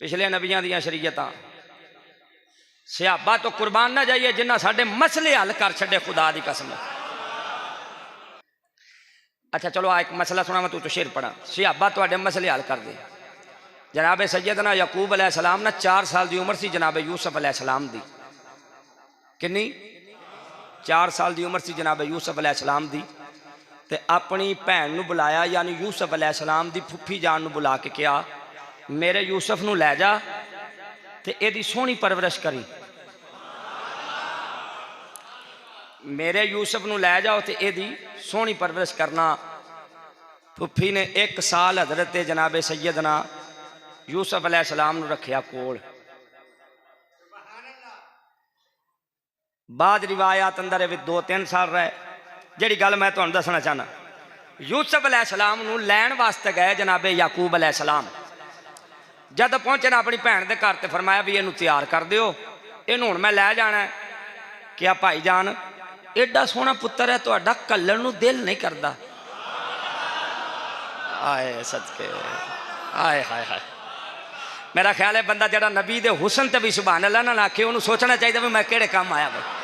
पिछले नबियां दियां शरीयतां सहाबा तो कुर्बान ना जाइए जिन्ना साडे मसले हल कर छड़े, खुदा दी कसम। अच्छा चलो आ एक मसला सुना, मैं तू तो शेर पढ़ा। सहाबा तुहाडे मसले हल कर दे। जनाबे सैयदना यकूब अलैहिस्सलाम ना 4 साल की उम्र सी जनाबे यूसुफ अलैहिस्सलाम दी। किन्नी? 4 साल की उम्र सी जनाबे यूसुफ अलैहिस्सलाम दी। ते अपनी भैन नू बुलाया, यानी यूसुफ अलैहिस्सलाम दी फुफी जान नू बुला के कहा मेरे यूसुफ नू लै जा ते एदी सोहनी परवरिश करी। मेरे यूसुफ नू लै जाओ तो एदी सोहनी परवरिश करना। फुफी ने 1 साल हजरत जनाबे सैयदना यूसुफ अलैहिस्सलाम नू रखिया कोल। बाद रिवायात अंदर 2-3 साल रहे। जिहड़ी गल मैं तुहानू दसना चाहना, यूसुफ अलैहिस्सलाम नू लैण वास्ते गए जनाबे याकूब अलैहिस्सलाम। जद पहुंचे ना अपनी भैन के घर, तो फरमाया भी इनू तैयार कर दिओ, इनू हुण मैं लै जाना। क्या भाई जान एडा सोहना पुत्र है तुहाडा, घल्लण नू दिल नहीं करता। आए सदके, आए हाय हाय। मेरा ख्याल है बंदा जरा नबी दे हुसन ते भी सुभान अल्लाह ना आखे, उन्होंने सोचना चाहिए भी मैं केड़े काम आया। भाई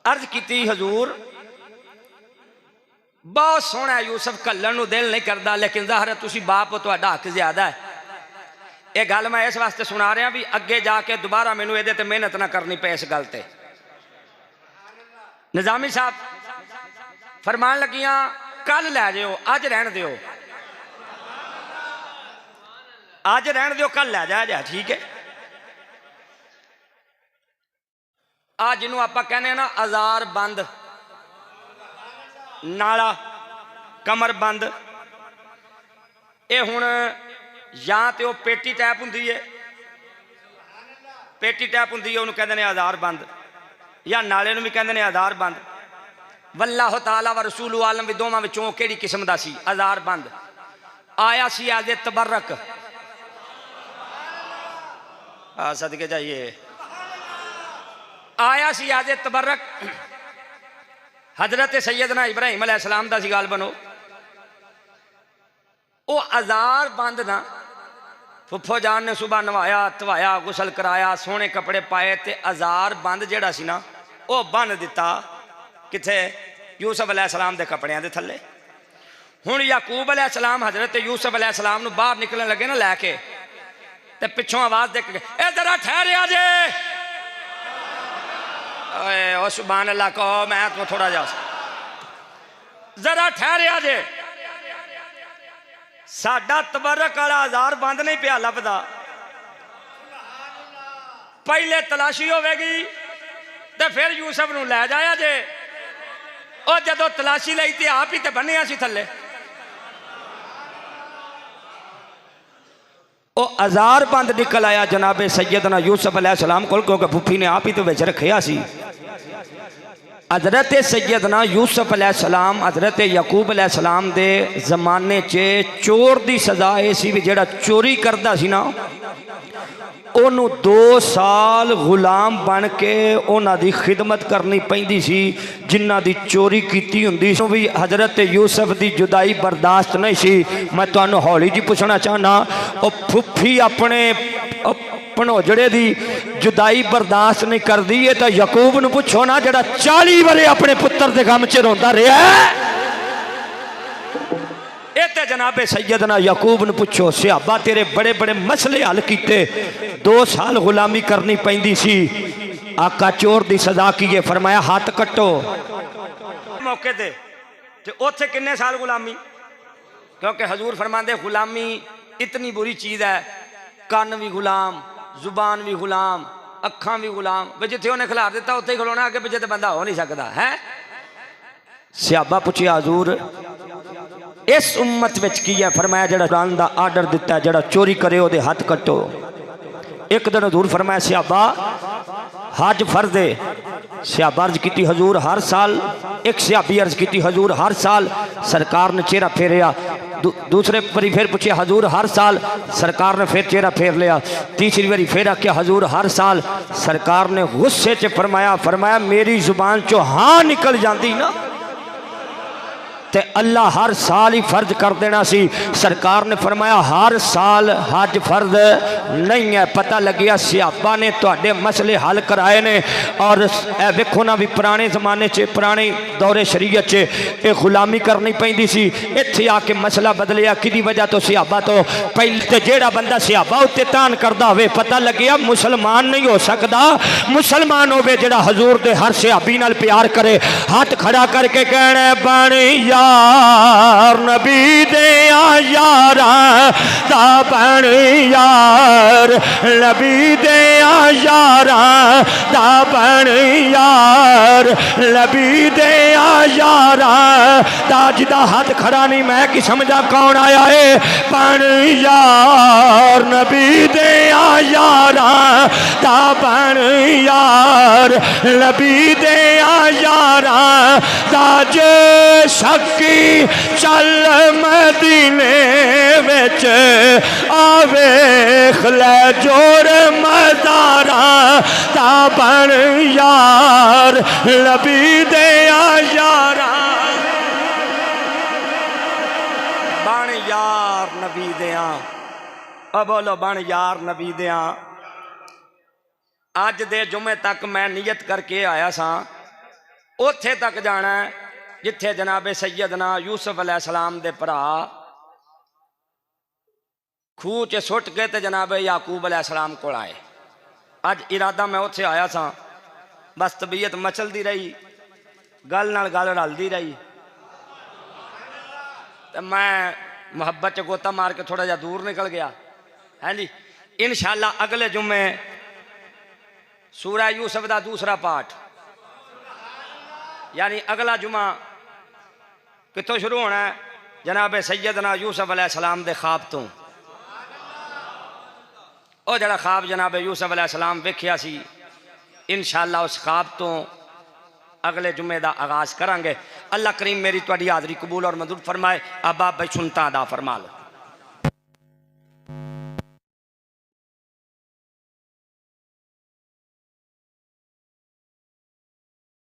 अर्ज की हजूर बहुत सोहना यूसुफ, घल्लण नू दिल नहीं करता, लेकिन ज़ाहिर है तुसी बाप हो, तुहाडा हक ज्यादा है। ये गल मैं इस वास्ते सुना रहा भी अगे जाके दोबारा मैनू ये ते मेहनत ना करनी पे। इस गल ते निजामी साहब फरमान लगियां कल लै जाओ, अज रहन दिओ, अज रहन दिओ, कल लै जाया जाए। ठीक है। आ जिन्हों आप कहने ना अजार बंद, नाला कमर बंद, ये हुण या तो पेटी टैप होंगी है, पेटी टैप होंगी है, उन्होंने कहते हैं आधार बंद, या नाले भी कहते हैं आधार बंद। वल्लाह ताला व रसूल आलम भी दोवां विचों किहड़ी किस्म दा सी आधार बंद। आया सी आदे तबरक, सदके जाइए, आया सी आदे तबरक। हजरत सैयदना इब्राहिम अलैहिस्सलाम दा सी गाल बनो। वो अजार बंद ना फुफो जान ने सुबह नवाया धवाया गुसल कराया सोहने कपड़े पाए ते अजार बंद जेड़ा सी ना वो बन दिता किथे यूसुफ अलैहिस्सलाम दे कपड़ियां दे थल्ले। हुण याकूब अलैहिस्सलाम हजरत यूसुफ अलैहिस्सलाम नूं बाहर निकलन लगे ना लैके ते पिछों आवाज दे के ए जरा ठहरिया जे, ओ सुभान अल्लाह कहो, मैं तो थोड़ा जा जरा ठहरिया जे, साडा तबरक वाला आजार बंद नहीं पिया लभदा। पहले तलाशी होवेगी ते फिर यूसुफ नूं लै जाया जे। और जदों तलाशी लई ते आप ही ते बन्निया सी थल्ले। ओ अजार बंद निकल आया जनाबे सैयदना यूसुफ अलैहिस्सलाम कोल, क्योंकि फुफी ने आप ही तो विच रखिया सी। हजरत सैयदना यूसुफ अलैहिस्सलाम हजरत याकूब अलैहिस्सलाम दे जमाने च चोर दी सजा ये सी भी जेड़ा चोरी करदा सी ना ओनू 2 साल गुलाम बन के उन्हां दी खिदमत करनी पैंदी सी जिन्हां दी चोरी कीती हुंदी सी। भी हजरत यूसुफ दी जुदाई बर्दाश्त नहीं सी। मैं तुहानू हौली जी पुछना चाहना, ओ फुफी अपने भणोजड़े दी जुदाई बर्दाश्त नहीं करदी है तो याकूब नूं पुछो ना जेड़ा 40 वरे अपने पुत्र दे गम च रोंदा रहा है। ते जनाबे सैयदना याकूब नूं पुछो, सिहाबा तेरे बड़े बड़े मसले हल कीते, 2 साल गुलामी करनी पैंदी सी, आका चोर दी सजा की है, फरमाया हाथ कट्टो। मौके ते उत्थे किन्ने साल गुलामी, क्योंकि हजूर फरमांदे गुलामी इतनी बुरी चीज़ है, कान भी गुलाम, जुबान भी गुलाम, अखां भी गुलाम, वे जिथे उन्हें खिलार दिता उत्थे ही खलोना, अगे पिछे तो बंदा हो नहीं सकता है। सिहाबा पूछे हजूर इस उम्मत विच की है, फरमाया जड़ा कुरान दा आर्डर दिता जड़ा चोरी करे ओदे हाथ कट्टो। एक दिन हजूर फरमाया सिहाबा हज फर्ज है। सिहाबा अर्ज की हजूर हर साल, एक सिहाबी अर्ज की हजूर हर साल, सरकार ने चेहरा फेरिया। दूसरे बारी फिर पूछे हजूर हर साल, सरकार ने फिर चेहरा फेर लिया। तीसरी बारी फिर आख्या हजूर हर साल, सरकार ने गुस्से च फरमाया मेरी जुबान चो हाँ निकल जाती ना ते अल्लाह हर साल ही फर्ज कर देना सी। सरकार ने फरमाया हर साल हज फर्ज नहीं है। पता लगिया सियापा ने तुहाडे मसले हल कराए ने। और वेखो ना भी पुराने जमाने च पुराने दौरे शरीयत च ये गुलामी करनी पैंदी सी, इत्थे आके मसला बदलिया कि वजह तो सियाबा तो पहले तो जेड़ा बंदा सियाबा उत्ते तान करदा होवे पता लगिया मुसलमान नहीं हो सकता। मुसलमान होवे जेड़ा हजूर दे हर सियाबी नाल प्यार करे, हाथ खड़ा करके कहना बन यार नबी दे यारा दा बन यार नबी दे यारा दा बन यार नबी दे यारा दा जिदा हाथ खड़ा नहीं मैं कि समझा कौन आया है। बन यार नबी दे यारा दा बन यार नबी दे यारा दा जे शक्की चल मदीने विच आवे खले जोर मज़ारा ता बन यार नबी दे यारा बन यार नबी दिया। अब बोलो बन यार नबी दिया। अज दे जुमे तक मैं नियत करके आया सा उथे तक जाना जिथे जनाबे सैयदना यूसुफ अलैहिस्सलाम दे भरा खूह च सुट के ते जनाबे याकूब अलैहिस्सलाम कोल आए। अज इरादा मैं उत्थे आया सा, बस तबीयत मचलती रही, गल नाल गल रलती रही, तो मैं मुहब्बत च गोता मार के थोड़ा जा दूर निकल गया है जी। इंशाअल्लाह अगले जुम्मे सूरह यूसुफ का दूसरा पाठ, यानी अगला जुमा कितों शुरू होना है जनाबे सैयदना यूसुफ अलैहिस्सलाम दे ख्वाब तो। और जड़ा ख्वाब जनाबे यूसुफ अलैहिस्सलाम वेख्या सी, इंशाअल्लाह उस ख्वाब तो अगले जुम्मे का आगाज़ करांगे। अल्लाह करीम मेरी तुहाडी हाज़री कबूल और मंजूर फरमाए। अब आप भाई सुनता अदा फरमा लो।